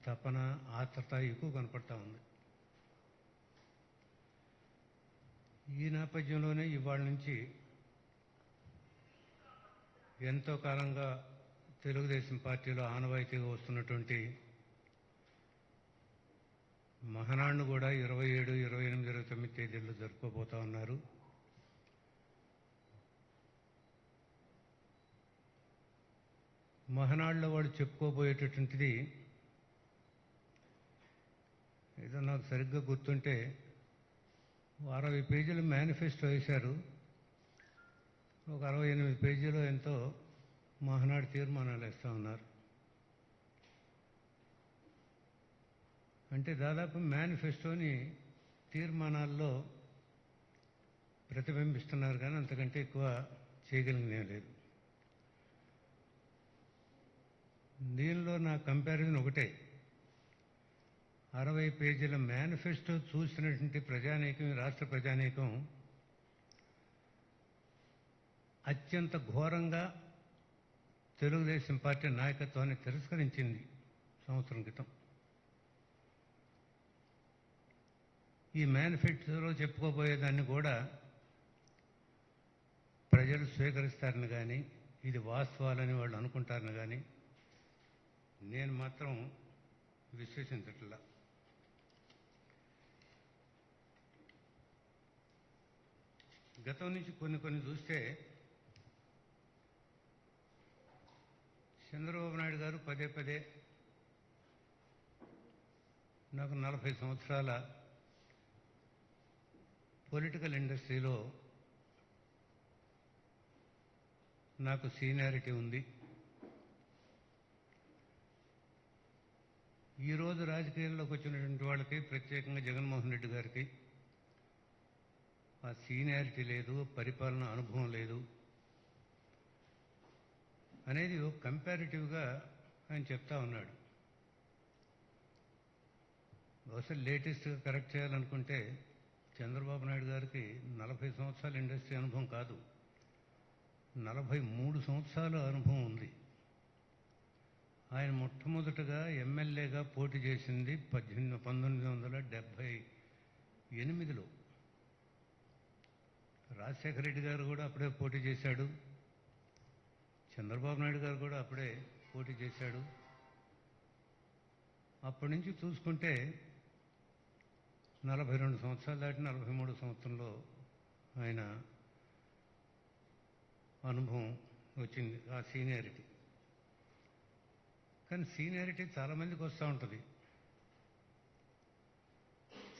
తపన, ఆత్రత ఎక్కువ కనపడతా ఉంది. ఈ నేపథ్యంలోనే ఇవాళ నుంచి ఎంతో కాలంగా తెలుగుదేశం పార్టీలో ఆనవాయితీగా వస్తున్నటువంటి మహానాడును కూడా 27, 28, 29 తేదీల్లో జరుపుకోబోతా ఉన్నారు. మహానాడులో వాళ్ళు చెప్పుకోబోయేటటువంటిది ఏదో నాకు సరిగ్గా గుర్తుంటే 60 పేజీల మేనిఫెస్టో వేశారు. ఒక 68 పేజీలో ఎంతో మహానాడు తీర్మానాలు వేస్తూ ఉన్నారు. అంటే దాదాపు మేనిఫెస్టోని తీర్మానాల్లో ప్రతిబింబిస్తున్నారు, కానీ అంతకంటే ఎక్కువ చేయగలిగినే లేదు. దీనిలో నా కంపారిజన్ ఒకటే, 60 పేజీల మేనిఫెస్టో చూసినటువంటి ప్రజానీకం, రాష్ట్ర ప్రజానీకం అత్యంత ఘోరంగా తెలుగుదేశం పార్టీ నాయకత్వాన్ని తిరస్కరించింది సంవత్సరం క్రితం. ఈ మేనిఫెస్టోలో చెప్పుకోబోయేదాన్ని కూడా ప్రజలు స్వీకరిస్తారని కానీ, ఇది వాస్తవాలని వాళ్ళు అనుకుంటారని కానీ నేను మాత్రం విశ్వసించట్లా. గతం నుంచి కొన్ని చూస్తే చంద్రబాబు నాయుడు గారు పదే పదే నాకు 40 సంవత్సరాల పొలిటికల్ ఇండస్ట్రీలో నాకు సీనియారిటీ ఉంది, ఈరోజు రాజకీయాల్లోకి వచ్చినటువంటి వాళ్ళకి, ప్రత్యేకంగా జగన్మోహన్ రెడ్డి గారికి ఆ సీనియారిటీ లేదు, పరిపాలన అనుభవం లేదు అనేది కంపారిటివ్గా ఆయన చెప్తా ఉన్నాడు. బహుశా లేటెస్ట్గా కరెక్ట్ చేయాలనుకుంటే చంద్రబాబు నాయుడు గారికి 40 సంవత్సరాల ఇండస్ట్రీ అనుభవం కాదు, 43 సంవత్సరాల అనుభవం ఉంది. ఆయన మొట్టమొదటగా ఎమ్మెల్యేగా పోటీ చేసింది 1978లో. రాజశేఖర రెడ్డి గారు కూడా అప్పుడే పోటీ చేశాడు, చంద్రబాబు నాయుడు గారు కూడా అప్పుడే పోటీ చేశాడు. అప్పటి నుంచి చూసుకుంటే 42 సంవత్సరాలు దాటి 43 సంవత్సరంలో ఆయన అనుభవం వచ్చింది, ఆ సీనియారిటీ. కానీ సీనియారిటీ చాలామందికి వస్తూ ఉంటుంది.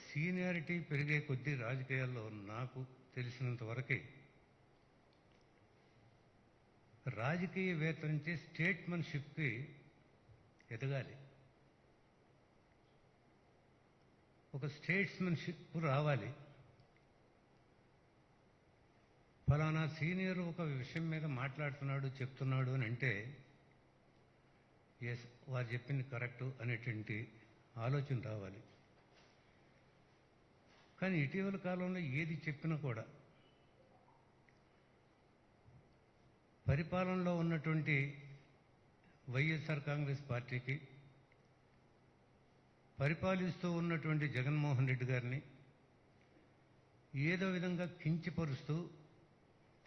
సీనియారిటీ పెరిగే కొద్దీ రాజకీయాల్లో నాకు తెలిసినంత వరకే రాజకీయవేత్త నుంచి స్టేట్మన్షిప్కి ఎదగాలి, ఒక స్టేట్స్మన్షిప్ రావాలి. ఫలానా సీనియర్ ఒక విషయం మీద మాట్లాడుతున్నాడు, చెప్తున్నాడు అని అంటే ఎస్, వారు చెప్పింది కరెక్టు అనేటువంటి ఆలోచన రావాలి. కానీ ఇటీవల కాలంలో ఏది చెప్పినా కూడా పరిపాలనలో ఉన్నటువంటి వైఎస్ఆర్ కాంగ్రెస్ పార్టీకి, పరిపాలిస్తూ ఉన్నటువంటి జగన్మోహన్ రెడ్డి గారిని ఏదో విధంగా కించపరుస్తూ,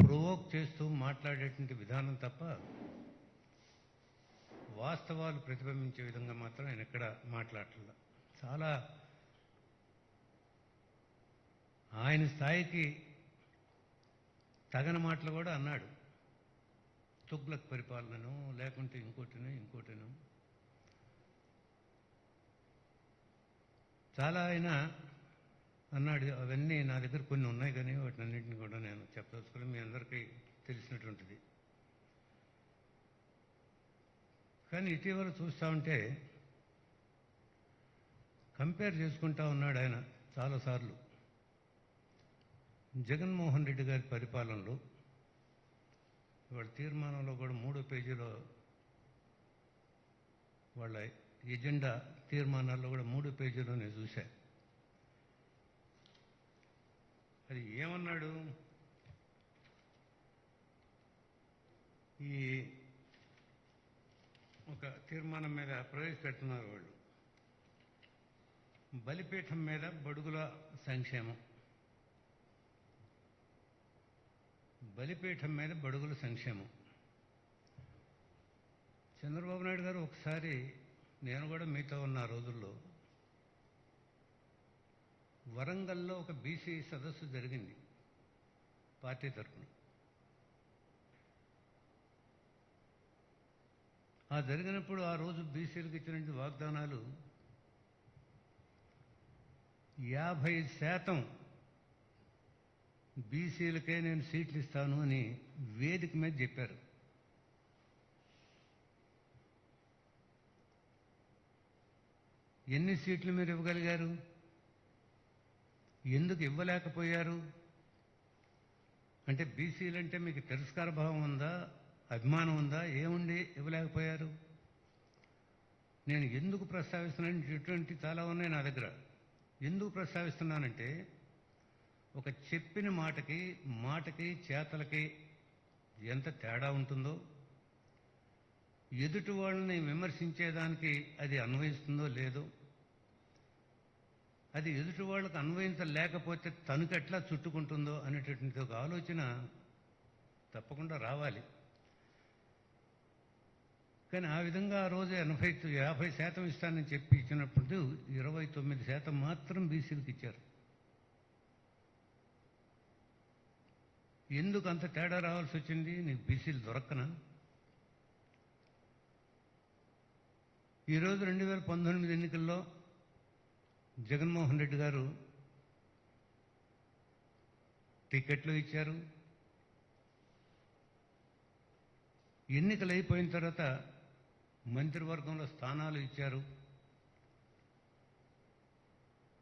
ప్రొవోక్ చేస్తూ మాట్లాడేటువంటి విధానం తప్ప వాస్తవాలు ప్రతిబింబించే విధంగా మాత్రం ఆయన ఎక్కడ మాట్లాడట్లా. చాలా ఆయన స్థాయికి తగని మాటలు కూడా అన్నాడు. తుగ్లక్ పరిపాలనను, లేకుంటే ఇంకోటిను చాలా ఆయన అన్నాడు. అవన్నీ నా దగ్గర కొన్ని ఉన్నాయి, కానీ వాటిని అన్నింటినీ కూడా నేను చెప్పదలుచుకోవడం మీ అందరికీ తెలిసినటువంటిది. కానీ ఇటీవల చూస్తూ ఉంటే కంపేర్ చేసుకుంటా ఉన్నాడు ఆయన చాలాసార్లు. జగన్మోహన్ రెడ్డి గారి పరిపాలనలో వాళ్ళ తీర్మానంలో కూడా 3వ పేజీలో, వాళ్ళ ఎజెండా తీర్మానాల్లో కూడా 3వ పేజీలో నేను చూశా. అది ఏమన్నాడు, ఈ ఒక తీర్మానం మీద ప్రవేశపెడుతున్నారు వాళ్ళు. బలిపీఠం మీద బడుగుల సంక్షేమం. బలిపీఠం మీద బడుగుల సంక్షేమం. చంద్రబాబు నాయుడు గారు ఒకసారి, నేను కూడా మీతో ఉన్న రోజుల్లో, వరంగల్లో ఒక బీసీ సదస్సు జరిగింది పార్టీ తరఫున. ఆ జరిగినప్పుడు ఆ రోజు బీసీలకు ఇచ్చినటువంటి వాగ్దానాలు 50% బీసీలకే నేను సీట్లు ఇస్తాను అని వేదిక మీద చెప్పారు. ఎన్ని సీట్లు మీరు ఇవ్వగలిగారు? ఎందుకు ఇవ్వలేకపోయారు? అంటే బీసీలంటే మీకు తిరస్కార భావం ఉందా, అభిమానం ఉందా, ఏముండి ఇవ్వలేకపోయారు? నేను ఎందుకు ప్రస్తావిస్తున్నాను, ఇటువంటి చాలా ఉన్నాయి నా దగ్గర. ఎందుకు ప్రస్తావిస్తున్నానంటే, ఒక చెప్పిన మాటకి చేతలకి ఎంత తేడా ఉంటుందో, ఎదుటి వాళ్ళని విమర్శించేదానికి అది అన్వయిస్తుందో లేదో, అది ఎదుటి వాళ్ళకు అన్వయించలేకపోతే తనకెట్లా చుట్టుకుంటుందో అనేటటువంటి ఒక ఆలోచన తప్పకుండా రావాలి. కానీ ఆ విధంగా ఆ రోజు 50% ఇస్తానని చెప్పి ఇచ్చినప్పుడు 29% మాత్రం బీసీలకు ఇచ్చారు. ఎందుకు అంత తేడా రావాల్సి వచ్చింది? నీకు బీసీలు దొరక్కనా? ఈరోజు 2019 ఎన్నికల్లో జగన్మోహన్ రెడ్డి గారు టికెట్లు ఇచ్చారు. ఎన్నికలు అయిపోయిన తర్వాత మంత్రివర్గంలో స్థానాలు ఇచ్చారు.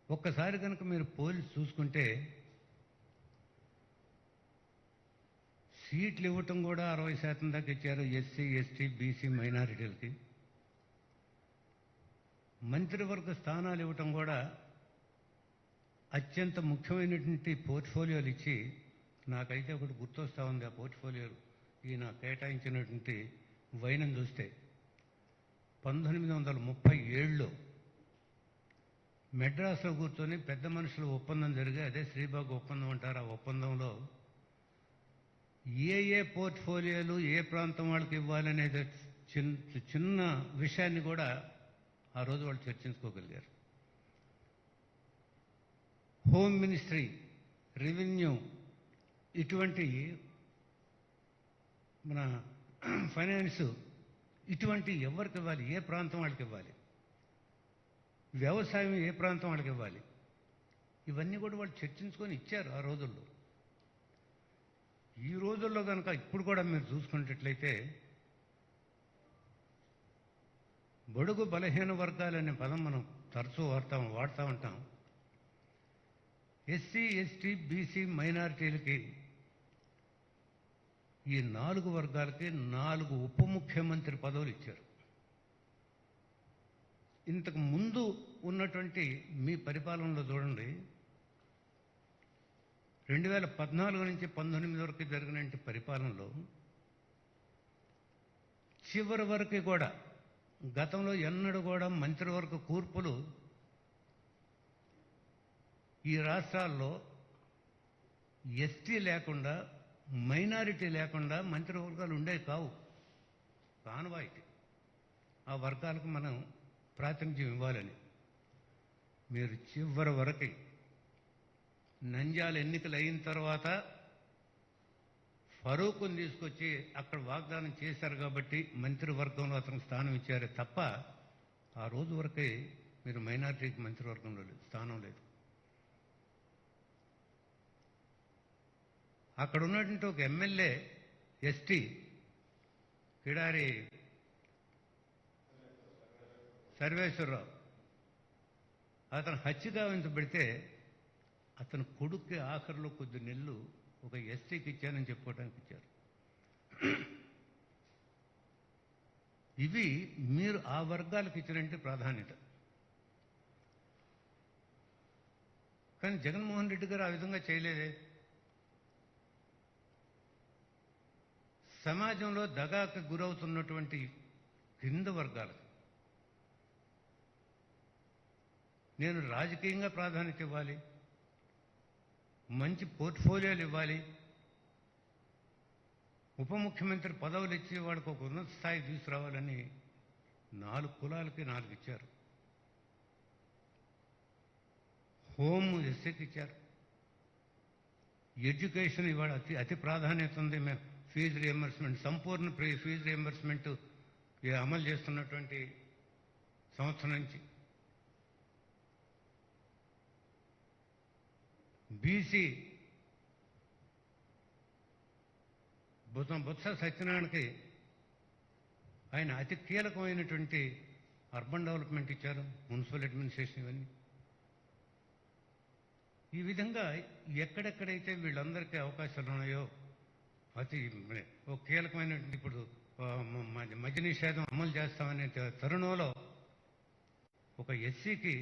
ఒక్కసారి కనుక మీరు పోల్చి చూసుకుంటే సీట్లు ఇవ్వటం కూడా 60% దాకా ఇచ్చారు ఎస్సీ, ఎస్టీ, బీసీ మైనారిటీలకి. మంత్రివర్గ స్థానాలు ఇవ్వటం కూడా అత్యంత ముఖ్యమైనటువంటి పోర్ట్ఫోలియోలు ఇచ్చి, నాకైతే ఒకటి గుర్తొస్తూ ఉంది. ఆ పోర్ట్ఫోలియోలు ఈయన కేటాయించినటువంటి వైనం చూస్తే 1937లో మెడ్రాస్లో కూర్చొని పెద్ద మనుషుల ఒప్పందం జరిగి, అదే శ్రీబాగ్ ఒప్పందం అంటారు. ఆ ఒప్పందంలో ఏ పోర్ట్ఫోలియోలు ఏ ప్రాంతం వాళ్ళకి ఇవ్వాలనేది చిన్న విషయాన్ని కూడా ఆ రోజు వాళ్ళు చర్చించుకోగలిగారు. హోమ్ మినిస్ట్రీ, రెవెన్యూ, ఇటువంటి మన ఫైనాన్స్, ఇటువంటి ఎవరికి ఇవ్వాలి, ఏ ప్రాంతం వాళ్ళకి ఇవ్వాలి, వ్యవసాయం ఏ ప్రాంతం వాళ్ళకి ఇవ్వాలి, ఇవన్నీ కూడా వాళ్ళు చర్చించుకొని ఇచ్చారు ఆ రోజుల్లో. ఈ రోజుల్లో కనుక ఇప్పుడు కూడా మీరు చూసుకున్నట్లయితే బడుగు బలహీన వర్గాలనే పదం మనం తరచూ వాడుతూ ఉంటాం. ఎస్సీ, ఎస్టీ, బీసీ మైనారిటీలకి, ఈ 4 వర్గాలకి 4 ఉప ముఖ్యమంత్రి పదవులు ఇచ్చారు. ఇంతకు ముందు ఉన్నటువంటి మీ పరిపాలనలో చూడండి, 2014 నుంచి 19 వరకు జరిగిన పరిపాలనలో చివరి వరకు కూడా, గతంలో ఎన్నడూ కూడా మంత్రివర్గ కూర్పులు ఈ రాష్ట్రాల్లో ఎస్టీ లేకుండా, మైనారిటీ లేకుండా మంత్రివర్గాలు ఉండేవి కావు. ఆనవాయితీ ఆ వర్గాలకు మనం ప్రాతినిధ్యం ఇవ్వాలని. మీరు చివరి వరకు నంద్యాల ఎన్నికలు అయిన తర్వాత ఫరూక్ని తీసుకొచ్చి అక్కడ వాగ్దానం చేశారు కాబట్టి మంత్రివర్గంలో అతనికి స్థానం ఇచ్చారే తప్ప, ఆ రోజు వరకే మీరు మైనారిటీకి మంత్రివర్గంలో స్థానం లేదు. అక్కడ ఉన్నటువంటి ఒక ఎమ్మెల్యే ఎస్టీ కిడారి సర్వేశ్వరరావు, అతను హత్యగావించబడితే అతని కొడుక్కి ఆఖరిలో కొద్ది నెలలు ఒక ఎస్టీకి ఇచ్చానని చెప్పుకోవడానికి ఇచ్చారు. ఇవి మీరు ఆ వర్గాలకు ఇచ్చినట్టు ప్రాధాన్యత. కానీ జగన్మోహన్ రెడ్డి గారు ఆ విధంగా చేయలేదే. సమాజంలో దగాకు గురవుతున్నటువంటి కింద వర్గాలకు నేను రాజకీయంగా ప్రాధాన్యత ఇవ్వాలి, మంచి పోర్ట్ఫోలియోలు ఇవ్వాలి, ఉప ముఖ్యమంత్రి పదవులు ఇచ్చి వాడికి ఒక ఉన్నత స్థాయికి తీసుకురావాలని 4 కులాలకి 4 ఇచ్చారు. హోమ్ ఎస్సీకి ఇచ్చారు. ఎడ్యుకేషన్ ఇవాళ అతి ప్రాధాన్యత ఉంది. మేము ఫీజు రియంబర్స్మెంట్, సంపూర్ణ ఫీజు రియంబర్స్మెంట్ అమలు చేస్తున్నటువంటి సంవత్సరం నుంచి బీసీ బొత్స సత్యనారాయణకి ఆయన అతి కీలకమైనటువంటి అర్బన్ డెవలప్మెంట్ ఇచ్చారు, మున్సిపల్ అడ్మినిస్ట్రేషన్, ఇవన్నీ. ఈ విధంగా ఎక్కడెక్కడైతే వీళ్ళందరికీ అవకాశాలు ఉన్నాయో ఒక కీలకమైనటువంటి ఇప్పుడు మద్య నిషేధం అమలు చేస్తామనే తరుణంలో ఒక ఎస్సీకి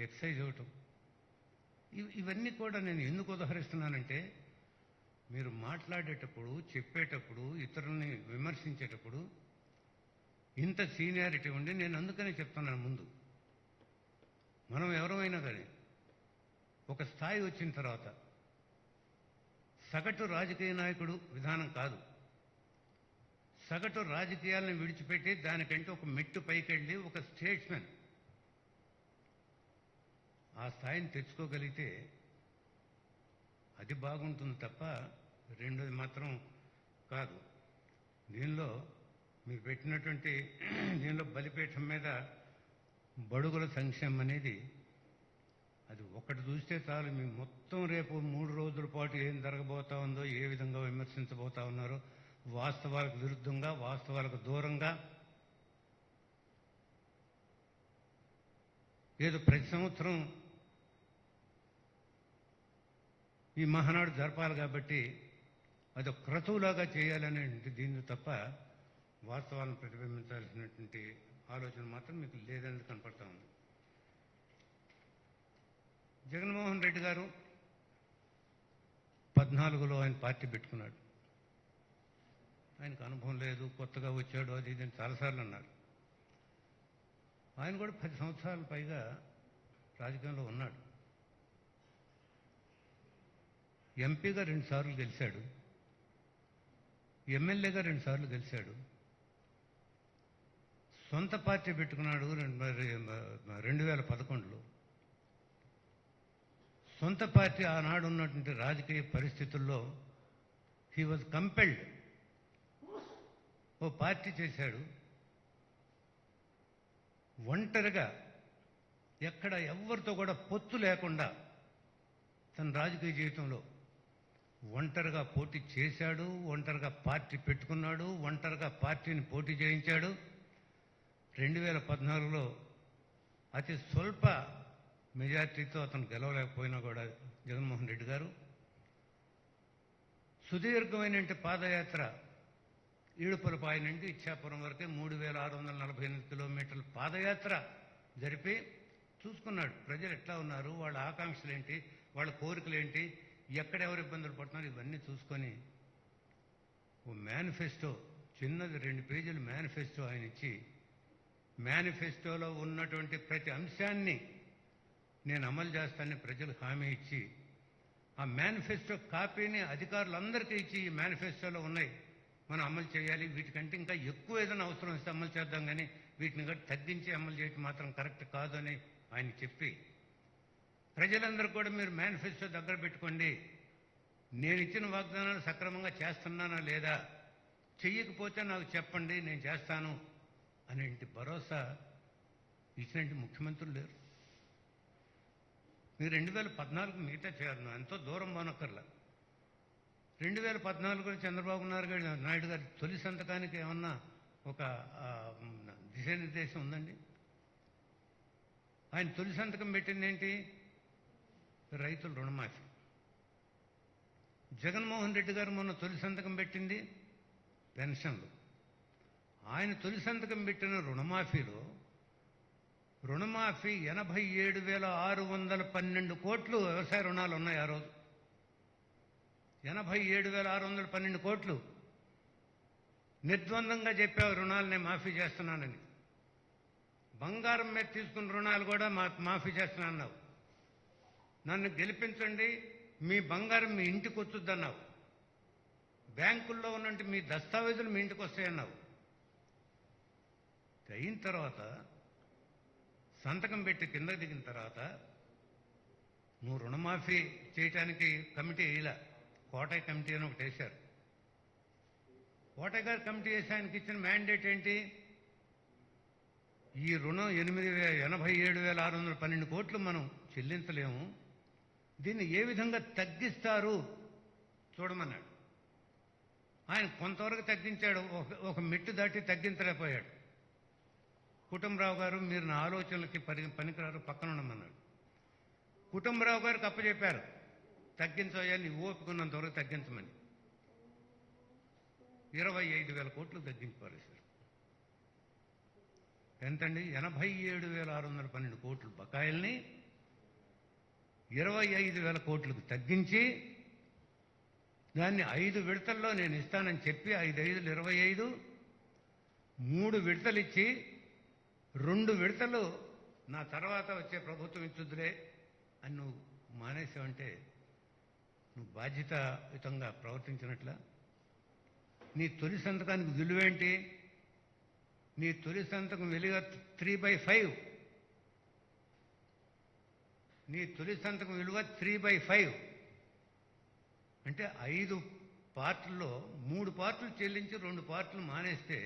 ఎక్సైజ్ ఇవ్వటం, ఇవన్నీ కూడా నేను ఎందుకు ఉదాహరిస్తున్నానంటే, మీరు మాట్లాడేటప్పుడు, చెప్పేటప్పుడు, ఇతరుల్ని విమర్శించేటప్పుడు ఇంత సీనియారిటీ ఉండి, నేను అందుకనే చెప్తున్నాను, ముందు మనం ఎవరైనా కానీ ఒక స్థాయి వచ్చిన తర్వాత సగటు రాజకీయ నాయకుడు విధానం కాదు, సగటు రాజకీయాలను విడిచిపెట్టి దానికంటే ఒక మెట్టు పైకెళ్ళి ఒక స్టేట్స్మెన్ ఆ స్థాయిని తెచ్చుకోగలిగితే అది బాగుంటుంది తప్ప రెండోది మాత్రం కాదు. దీనిలో మీరు పెట్టినటువంటి దీనిలో బలిపీఠం మీద బడుగుల సంక్షేమం అనేది అది ఒకటి చూస్తే చాలు, మీ మొత్తం రేపు 3 రోజుల పాటు ఏం జరగబోతా ఉందో, ఏ విధంగా విమర్శించబోతా ఉన్నారో, వాస్తవాలకు విరుద్ధంగా, వాస్తవాలకు దూరంగా ఏదో ప్రతి సంవత్సరం ఈ మహానాడు జరపాలి కాబట్టి అది ఒక క్రతువులాగా చేయాలనే దీన్ని తప్ప వాస్తవాలను ప్రతిబింబించాల్సినటువంటి ఆలోచన మాత్రం మీకు లేదని కనపడతా ఉంది. జగన్మోహన్ రెడ్డి గారు 14లో ఆయన పార్టీ పెట్టుకున్నాడు. ఆయనకు అనుభవం లేదు, కొత్తగా వచ్చాడు, అది ఇది చాలాసార్లు అన్నారు. ఆయన కూడా 10 సంవత్సరాల పైగా రాజకీయంలో ఉన్నాడు. ఎంపీగా 2 సార్లు గెలిచాడు, ఎమ్మెల్యేగా 2 సార్లు గెలిచాడు, సొంత పార్టీ పెట్టుకున్నాడు 2011లో. సొంత పార్టీ ఆనాడు ఉన్నటువంటి రాజకీయ పరిస్థితుల్లో హీ వాజ్ కంపెల్డ్ ఓ పార్టీ చేశాడు. ఒంటరిగా ఎక్కడ ఎవరితో కూడా పొత్తు లేకుండా తన రాజకీయ జీవితంలో ఒంటరిగా పోటీ చేశాడు, ఒంటరిగా పార్టీ పెట్టుకున్నాడు, ఒంటరిగా పార్టీని పోటీ చేయించాడు. 2014లో అతి స్వల్ప మెజార్టీతో అతను గెలవలేకపోయినా కూడా జగన్మోహన్ రెడ్డి గారు సుదీర్ఘమైన పాదయాత్ర ఈడుపులపాయ నుండి ఇచ్చాపురం వరకే 3648 కిలోమీటర్ల పాదయాత్ర జరిపి చూసుకున్నాడు ప్రజలు ఎట్లా ఉన్నారు, వాళ్ళ ఆకాంక్షలు ఏంటి, వాళ్ళ కోరికలు ఏంటి, ఎక్కడెవరు ఇబ్బందులు పడుతున్నారు, ఇవన్నీ చూసుకొని ఓ మేనిఫెస్టో, చిన్నది 2 పేజీల మేనిఫెస్టో ఆయన ఇచ్చి, మేనిఫెస్టోలో ఉన్నటువంటి ప్రతి అంశాన్ని నేను అమలు చేస్తానని ప్రజలకు హామీ ఇచ్చి, ఆ మేనిఫెస్టో కాపీని అధికారులందరికీ ఇచ్చి, ఈ మేనిఫెస్టోలో ఉన్నాయి, మనం అమలు చేయాలి, వీటికంటే ఇంకా ఎక్కువ ఏదైనా అవసరం వస్తే అమలు చేద్దాం, కానీ వీటిని కూడా తగ్గించి అమలు చేయటం మాత్రం కరెక్ట్ కాదు అని ఆయన చెప్పి, ప్రజలందరూ కూడా మీరు మేనిఫెస్టో దగ్గర పెట్టుకోండి, నేను ఇచ్చిన వాగ్దానాలు సక్రమంగా చేస్తున్నానా లేదా, చెయ్యకపోతే నాకు చెప్పండి, నేను చేస్తాను అనేంటి భరోసా ఇచ్చినట్టు ముఖ్యమంత్రులు లేరు. మీరు 2014 మిగతా చేయాలి, ఎంతో దూరం పోనక్కర్లా. 2014లో చంద్రబాబు నాయుడు గారి తొలి సంతకానికి ఏమన్నా ఒక దిశానిర్దేశం ఉందండి? ఆయన తొలి సంతకం పెట్టింది ఏంటి? రైతుల రుణమాఫీ. జగన్మోహన్ రెడ్డి గారు మొన్న తొలి సంతకం పెట్టింది పెన్షన్లు. ఆయన తొలి సంతకం పెట్టిన రుణమాఫీలో రుణమాఫీ 87,612 కోట్లు వ్యవసాయ రుణాలు ఉన్నాయి. ఆ రోజు 87,612 కోట్లు నిర్ద్వందంగా చెప్పావు రుణాలు నేను మాఫీ చేస్తున్నానని. బంగారం మీద తీసుకున్న రుణాలు కూడా మాఫీ చేస్తున్నా అన్నావు. నన్ను గెలిపించండి, మీ బంగారం మీ ఇంటికి వచ్చుద్దన్నావు. బ్యాంకుల్లో ఉన్నట్టు మీ దస్తావేజులు మీ ఇంటికి వస్తాయన్నావు. అయిన తర్వాత సంతకం పెట్టి కిందకి దిగిన తర్వాత నువ్వు రుణమాఫీ చేయటానికి కమిటీ వేయలా. కోటయ్య కమిటీ అని ఒకటి వేశారు. కోటయ్య గారు కమిటీ వేసి ఆయనకి ఇచ్చిన మ్యాండేట్ ఏంటి? ఈ రుణం 87,612 కోట్లు మనం చెల్లించలేము, దీన్ని ఏ విధంగా తగ్గిస్తారు చూడమన్నాడు. ఆయన కొంతవరకు తగ్గించాడు, ఒక మెట్టు దాటి తగ్గించలేకపోయాడు. కుటుంబరావు గారు మీరు నా ఆలోచనలకి పనికిరారు, పక్కన ఉండమన్నాడు. కుటుంబరావు గారికి అప్పచెప్పారు, తగ్గించయ్యా నీ ఓపుకున్నంత వరకు తగ్గించమని. 25,000 కోట్లు తగ్గించి పారేశారు. ఎంతండి? 87,612 కోట్లు బకాయిల్ని 25,000 కోట్లకు తగ్గించి దాన్ని 5 విడతల్లో నేను ఇస్తానని చెప్పి 5 5 25 3 విడతలు ఇచ్చి 2 విడతలు నా తర్వాత వచ్చే ప్రభుత్వం ఇచ్చుద్దులే అని నువ్వు మానేసావంటే నువ్వు బాధ్యతాయుతంగా ప్రవర్తించినట్ల. నీ తొలి సంతకానికి విలువేంటి? నీ తొలి సంతకం విలువ 3/5. నీ తొలి సంతకం విలువ 3/5 అంటే 5 పార్టుల్లో 3 పార్టులు చెల్లించి 2 పార్టులు మానేస్తే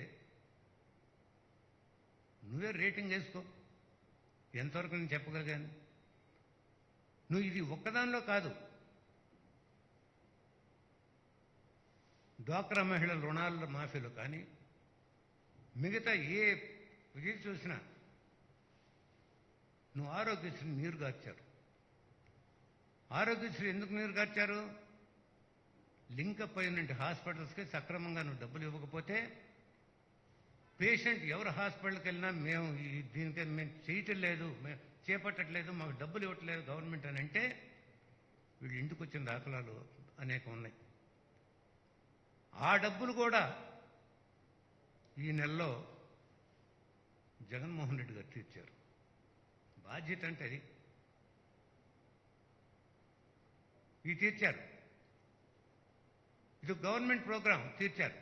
నువ్వే రేటింగ్ వేసుకో ఎంతవరకు నేను చెప్పగలిగాను. నువ్వు ఇది ఒక్కదానిలో కాదు, డ్వాక్రా మహిళల రుణాల మాఫీలో కానీ మిగతా ఏ ఇది చూసినా నువ్వు ఆరోగ్యశ్రీ నీరు గార్చారు. ఆరోగ్యశ్రీ ఎందుకు నీరు గార్చారు? లింకప్ అయిన హాస్పిటల్స్కి సక్రమంగా నువ్వు డబ్బులు ఇవ్వకపోతే పేషెంట్ ఎవరు హాస్పిటల్కి వెళ్ళినా మేము దీనికి మేము చేయటం లేదు, మేము చేపట్టట్లేదు, మాకు డబ్బులు ఇవ్వట్లేదు గవర్నమెంట్ అని అంటే వీళ్ళు ఇంటికి వచ్చిన దాఖలాలు అనేక ఉన్నాయి. ఆ డబ్బులు కూడా ఈ నెలలో జగన్మోహన్ రెడ్డి గారు తీర్చారు. బాధ్యత అంటే అది. ఇది తీర్చారు, ఇది గవర్నమెంట్ ప్రోగ్రాం, తీర్చారు.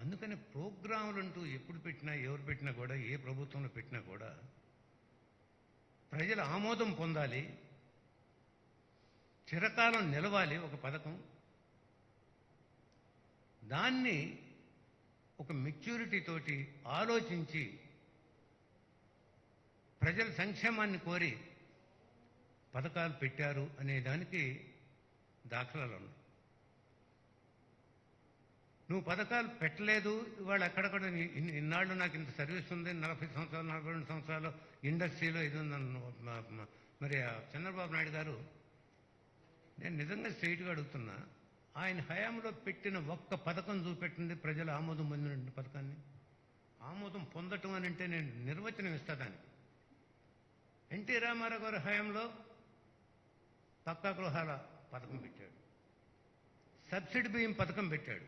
అందుకని ప్రోగ్రాములు అంటూ ఎప్పుడు పెట్టినా ఎవరు పెట్టినా కూడా ఏ ప్రభుత్వంలో పెట్టినా కూడా ప్రజల ఆమోదం పొందాలి, చిరకాలం నిలవాలి ఒక పథకం. దాన్ని ఒక మెచ్యూరిటీ తోటి ఆలోచించి ప్రజల సంక్షేమాన్ని కోరి పథకాలు పెట్టారు అనే దానికి దాఖలాలు ఉన్నాయి. నువ్వు పథకాలు పెట్టలేదు, ఇవాళ ఎక్కడక్కడ ఇన్నాళ్ళు నాకు ఇంత సర్వీస్ ఉంది, 40 సంవత్సరాలు 42 సంవత్సరాలు ఇండస్ట్రీలో ఇది ఉందన్న మరి చంద్రబాబు నాయుడు గారు, నేను నిజంగా స్ట్రైట్గా అడుగుతున్నా, ఆయన హయాంలో పెట్టిన ఒక్క పథకం చూపెట్టింది ప్రజల ఆమోదం పొందిన పథకాన్ని. ఆమోదం పొందటం అని అంటే నేను నిర్వచనం ఇస్తా దానికి. ఎన్టీ రామారావు గారి హయాంలో పక్కా గృహాల పథకం పెట్టాడు, సబ్సిడీ బియ్యం పథకం పెట్టాడు.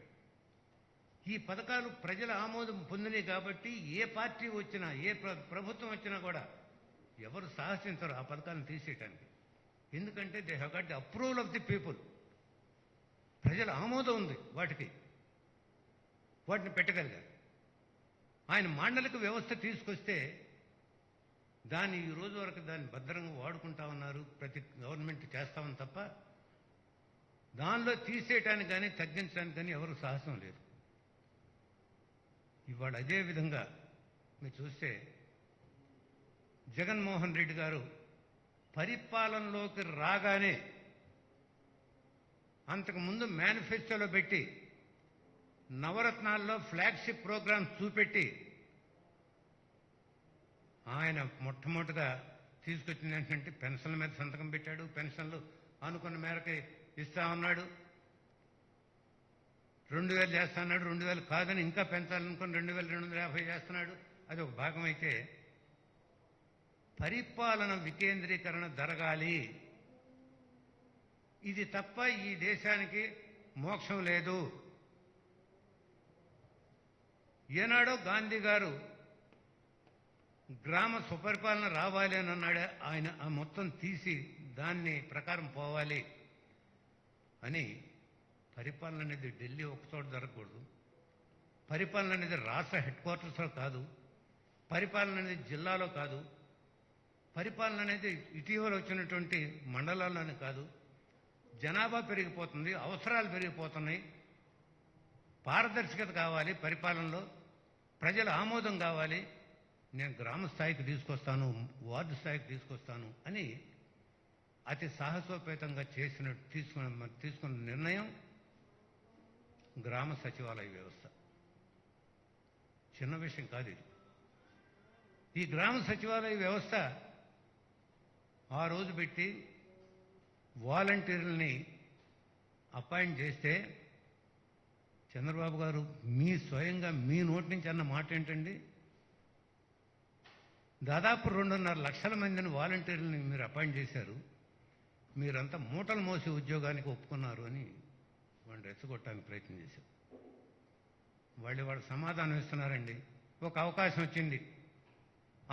ఈ పథకాలు ప్రజల ఆమోదం పొందినాయి కాబట్టి ఏ పార్టీ వచ్చినా ఏ ప్రభుత్వం వచ్చినా కూడా ఎవరు సాహసించరు ఆ పథకాలను తీసేయటానికి. ఎందుకంటే they have got the approval of the people. ప్రజల ఆమోదం ఉంది వాటికి, వాటిని పెట్టగలిగారు. ఆయన మాండలిక వ్యవస్థ తీసుకొస్తే దాన్ని ఈ రోజు వరకు దాన్ని భద్రంగా వాడుకుంటా ఉన్నారు, ప్రతి గవర్నమెంట్ చేస్తామని తప్ప దానిలో తీసేయటానికి కానీ తగ్గించడానికి కానీ ఎవరు సాహసం లేదు. ఇవాళ అదే విధంగా మీరు చూస్తే జగన్మోహన్ రెడ్డి గారు పరిపాలనలోకి రాగానే అంతకుముందు మేనిఫెస్టోలో పెట్టి నవరత్నాల్లో ఫ్లాగ్షిప్ ప్రోగ్రామ్స్ చూపెట్టి ఆయన మొట్టమొదటిగా తీసుకొచ్చింది ఏంటంటే పెన్షన్ల మీద సంతకం పెట్టాడు. పెన్షన్లు అనుకున్న మేరకు ఇస్తా ఉన్నాడు. 2,000 చేస్తా అన్నాడు, 2,000 కాదని ఇంకా పెంచాలనుకుని 2,250 చేస్తున్నాడు. అది ఒక భాగం అయితే పరిపాలన వికేంద్రీకరణ జరగాలి, ఇది తప్ప ఈ దేశానికి మోక్షం లేదు. ఏనాడో గాంధీ గారు గ్రామ సుపరిపాలన రావాలి అని అన్నాడే ఆయన. ఆ మొత్తం తీసి దాన్ని ప్రకారం పోవాలి అని. పరిపాలన అనేది ఢిల్లీ ఒకచోట జరగకూడదు, పరిపాలన అనేది రాష్ట్ర హెడ్ క్వార్టర్స్లో కాదు, పరిపాలన అనేది జిల్లాలో కాదు, పరిపాలన అనేది ఇటీవల వచ్చినటువంటి మండలాల్లోనే కాదు. జనాభా పెరిగిపోతుంది, అవసరాలు పెరిగిపోతున్నాయి, పారదర్శకత కావాలి పరిపాలనలో, ప్రజల ఆమోదం కావాలి. నేను గ్రామ స్థాయికి తీసుకొస్తాను, వార్డు స్థాయికి తీసుకొస్తాను అని అతి సాహసోపేతంగా తీసుకున్న నిర్ణయం గ్రామ సచివాలయ వ్యవస్థ. చిన్న విషయం కాదు ఇది. ఈ గ్రామ సచివాలయ వ్యవస్థ ఆ రోజు పెట్టి వాలంటీర్లని అపాయింట్ చేస్తే చంద్రబాబు గారు స్వయంగా మీ నోటి నుంచి అన్న మాట ఏంటండి? దాదాపు 2.5 లక్షల మందిని వాలంటీర్లని మీరు అపాయింట్ చేశారు, మీరంతా మూటలు మోసి ఉద్యోగానికి ఒప్పుకున్నారు అని వాళ్ళు రెచ్చగొట్టడానికి ప్రయత్నం చేశారు. వాళ్ళు సమాధానం ఇస్తున్నారండి. ఒక అవకాశం వచ్చింది,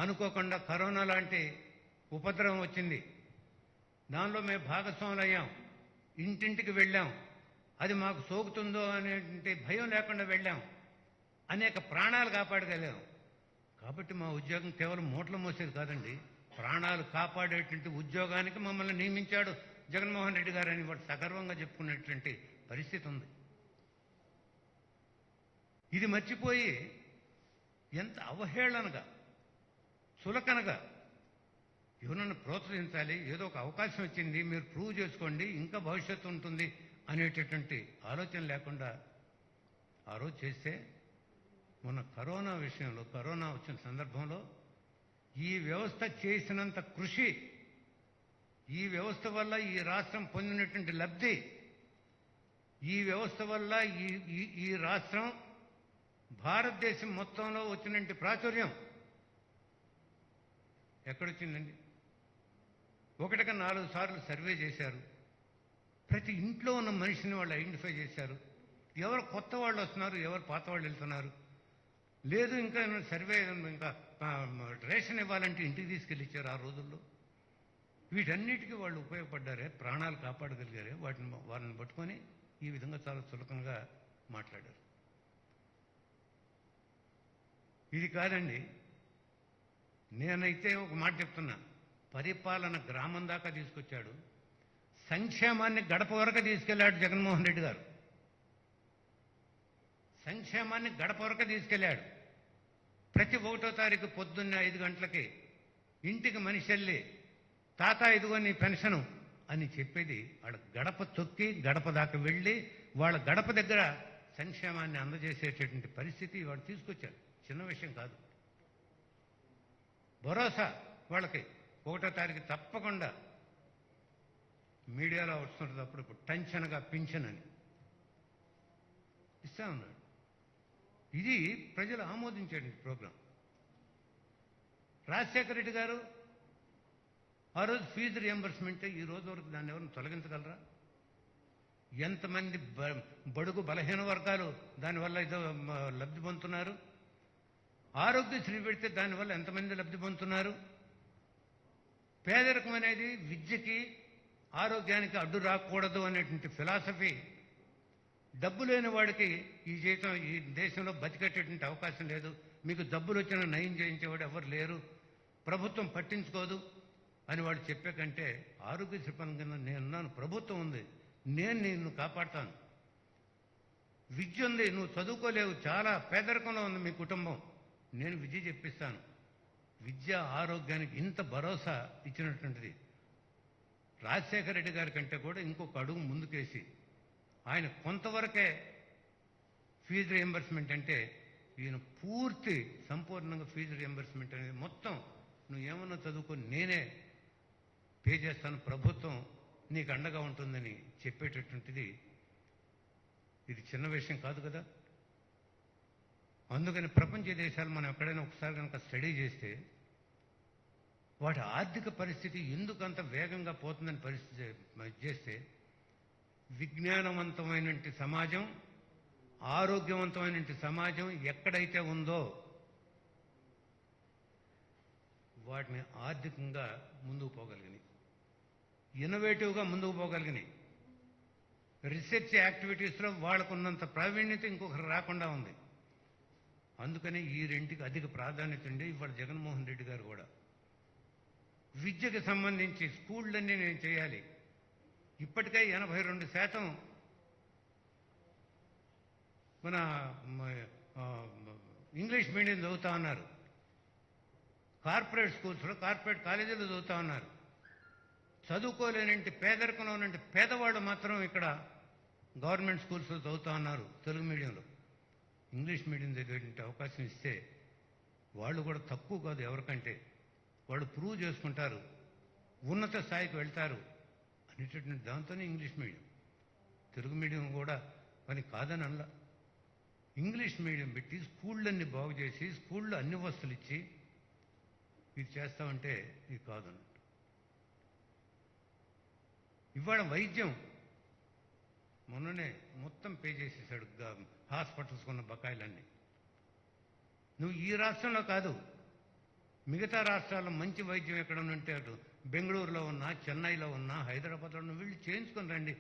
అనుకోకుండా కరోనా లాంటి ఉపద్రవం వచ్చింది, దానిలో మేము భాగస్వాములు అయ్యాం, ఇంటింటికి వెళ్ళాం, అది మాకు సోకుతుందో అనే భయం లేకుండా వెళ్ళాం, అనేక ప్రాణాలు కాపాడగలిగాం. కాబట్టి మా ఉద్యోగం కేవలం మూటలు మోసేది కాదండి, ప్రాణాలు కాపాడేటువంటి ఉద్యోగానికి మమ్మల్ని నియమించాడు జగన్మోహన్ రెడ్డి గారు అని వాడు సగర్వంగా చెప్పుకునేటువంటి పరిస్థితి ఉంది. ఇది మర్చిపోయి ఎంత అవహేళనగా, చులకనగా ఎవరన్నా ప్రోత్సహించాలి, ఏదో ఒక అవకాశం వచ్చింది మీరు ప్రూవ్ చేసుకోండి, ఇంకా భవిష్యత్తు ఉంటుంది అనేటటువంటి ఆలోచన లేకుండా ఆ రోజు చేస్తే, మొన్న కరోనా విషయంలో, కరోనా వచ్చిన సందర్భంలో ఈ వ్యవస్థ చేసినంత కృషి, ఈ వ్యవస్థ వల్ల ఈ రాష్ట్రం పొందినటువంటి లబ్ధి, ఈ వ్యవస్థ వల్ల ఈ రాష్ట్రం భారతదేశం మొత్తంలో వచ్చినటువంటి ప్రాచుర్యం ఎక్కడొచ్చిందండి? 1-4 సార్లు సర్వే చేశారు, ప్రతి ఇంట్లో ఉన్న మనిషిని వాళ్ళు ఐడెంటిఫై చేశారు. ఎవరు కొత్త వాళ్ళు వస్తున్నారు, ఎవరు పాత వాళ్ళు వెళ్తున్నారు, లేదు ఇంకా సర్వే, ఇంకా రేషన్ ఇవ్వాలంటే ఇంటికి తీసుకెళ్ళి ఇచ్చారు ఆ రోజుల్లో. వీటన్నిటికీ వాళ్ళు ఉపయోగపడ్డారే, ప్రాణాలు కాపాడగలిగారే, వారిని పట్టుకొని ఈ విధంగా చాలా చులకనగా మాట్లాడారు. ఇది కాదండి, నేనైతే ఒక మాట చెప్తున్నా, పరిపాలన గ్రామం దాకా తీసుకొచ్చాడు, సంక్షేమాన్ని గడప వరకు తీసుకెళ్లాడు జగన్మోహన్ రెడ్డి గారు. సంక్షేమాన్ని గడప వరకు తీసుకెళ్లాడు. ప్రతి 1వ తారీఖు పొద్దున్న 5 గంటలకి ఇంటికి మనిషి వెళ్ళి, తాత ఇదిగో నీ పెన్షను అని చెప్పేది, వాళ్ళ గడప తొక్కి గడప దాకా వెళ్ళి వాళ్ళ గడప దగ్గర సంక్షేమాన్ని అందజేసేటటువంటి పరిస్థితి వాడు తీసుకొచ్చాడు. చిన్న విషయం కాదు. భరోసా వాళ్ళకి 1వ తారీఖు తప్పకుండా మీడియాలో వస్తుంటుంది, అప్పుడు టెన్షన్గా పింఛన్ అని ఇస్తా ఉన్నాడు. ఇది ప్రజలు ఆమోదించేది ప్రోగ్రాం. రాజశేఖర రెడ్డి గారు ఆ రోజు ఫీజు రియంబర్స్మెంట్, ఈ రోజు వరకు దాన్ని ఎవరిని తొలగించగలరా? ఎంతమంది బడుగు బలహీన వర్గాలు దానివల్ల ఏదో లబ్ధి పొందుతున్నారు? ఆరోగ్యశ్రీ పెడితే దానివల్ల ఎంతమంది లబ్ధి పొందుతున్నారు? పేదరికం అనేది విద్యకి, ఆరోగ్యానికి అడ్డు రాకూడదు అనేటువంటి ఫిలాసఫీ, డబ్బు లేని వాడికి ఈ జీతం, ఈ దేశంలో బతికేటటువంటి అవకాశం లేదు, మీకు డబ్బులు వచ్చిన నయం చేయించేవాడు ఎవరు లేరు, ప్రభుత్వం పట్టించుకోదు అని వాడు చెప్పే కంటే, ఆరోగ్యశ్రీ పథకం కింద నేనున్నాను, ప్రభుత్వం ఉంది, నేను నిన్ను కాపాడుతాను, విద్య ఉంది, నువ్వు చదువుకోలేవు, చాలా పేదరికంలో ఉంది మీ కుటుంబం, నేను విద్య చెప్పిస్తాను. విద్య, ఆరోగ్యానికి ఇంత భరోసా ఇచ్చినటువంటిది రాజశేఖర రెడ్డి గారి కంటే కూడా ఇంకొక అడుగు ముందుకేసి ఆయన కొంతవరకే ఫీజు రియంబర్స్మెంట్ అంటే, ఈయన పూర్తి సంపూర్ణంగా ఫీజు రియంబర్స్మెంట్ అనేది మొత్తం నువ్వు ఏమన్నా చదువుకొని నేనే పే చేస్తాను, ప్రభుత్వం నీకు అండగా ఉంటుందని చెప్పేటటువంటిది. ఇది చిన్న విషయం కాదు కదా. అందుకని ప్రపంచ దేశాలు మనం ఎక్కడైనా ఒకసారి కనుక స్టడీ చేస్తే, వాటి ఆర్థిక పరిస్థితి ఎందుకంత వేగంగా పోతుందని పరిస్థితి చేస్తే, విజ్ఞానవంతమైన సమాజం, ఆరోగ్యవంతమైన సమాజం ఎక్కడైతే ఉందో వాటిని ఆర్థికంగా ముందుకు పోగలిగినాయి, ఇన్నోవేటివ్గా ముందుకు పోగలిగినాయి. రీసెర్చ్ యాక్టివిటీస్లో వాళ్ళకున్నంత ప్రావీణ్యత ఇంకొకరు రాకుండా ఉంది. అందుకని ఈ రెంటికి అధిక ప్రాధాన్యత ఉండి ఇవాళ జగన్మోహన్ రెడ్డి గారు కూడా విద్యకు సంబంధించి స్కూళ్ళన్నీ నేను చేయాలి. ఇప్పటికే 82% మన ఇంగ్లీష్ మీడియం చదువుతా ఉన్నారు. కార్పొరేట్ స్కూల్స్లో, కార్పొరేట్ కాలేజీలో చదువుతా ఉన్నారు. చదువుకోలేనంటి పేదరికంలో ఉన్నంటి పేదవాళ్ళు మాత్రం ఇక్కడ గవర్నమెంట్ స్కూల్స్లో చదువుతా ఉన్నారు. తెలుగు మీడియంలో ఇంగ్లీష్ మీడియం చదివేటువంటి అవకాశం ఇస్తే వాళ్ళు కూడా తక్కువ కాదు ఎవరికంటే. వాళ్ళు ప్రూవ్ చేసుకుంటారు, ఉన్నత స్థాయికి వెళ్తారు అనేటటువంటి దాంతోనే ఇంగ్లీష్ మీడియం. తెలుగు మీడియం కూడా పని కాదని అనలా. ఇంగ్లీష్ మీడియం పెట్టి స్కూళ్ళన్నీ బాగు చేసి స్కూల్లో అన్ని వస్తువులు ఇచ్చి ఇది చేస్తామంటే ఇది కాదన్నట్టు. ఇవాళ వైద్యం మొన్ననే మొత్తం పే చేసేసాడు హాస్పిటల్స్ ఉన్న బకాయిలన్నీ. నువ్వు ఈ రాష్ట్రంలో కాదు, మిగతా రాష్ట్రాల్లో మంచి వైద్యం ఎక్కడ ఉంటే అటు బెంగళూరులో ఉన్నా, చెన్నైలో ఉన్నా, హైదరాబాద్లో ఉన్నా వీళ్ళు చేయించుకొని రండి.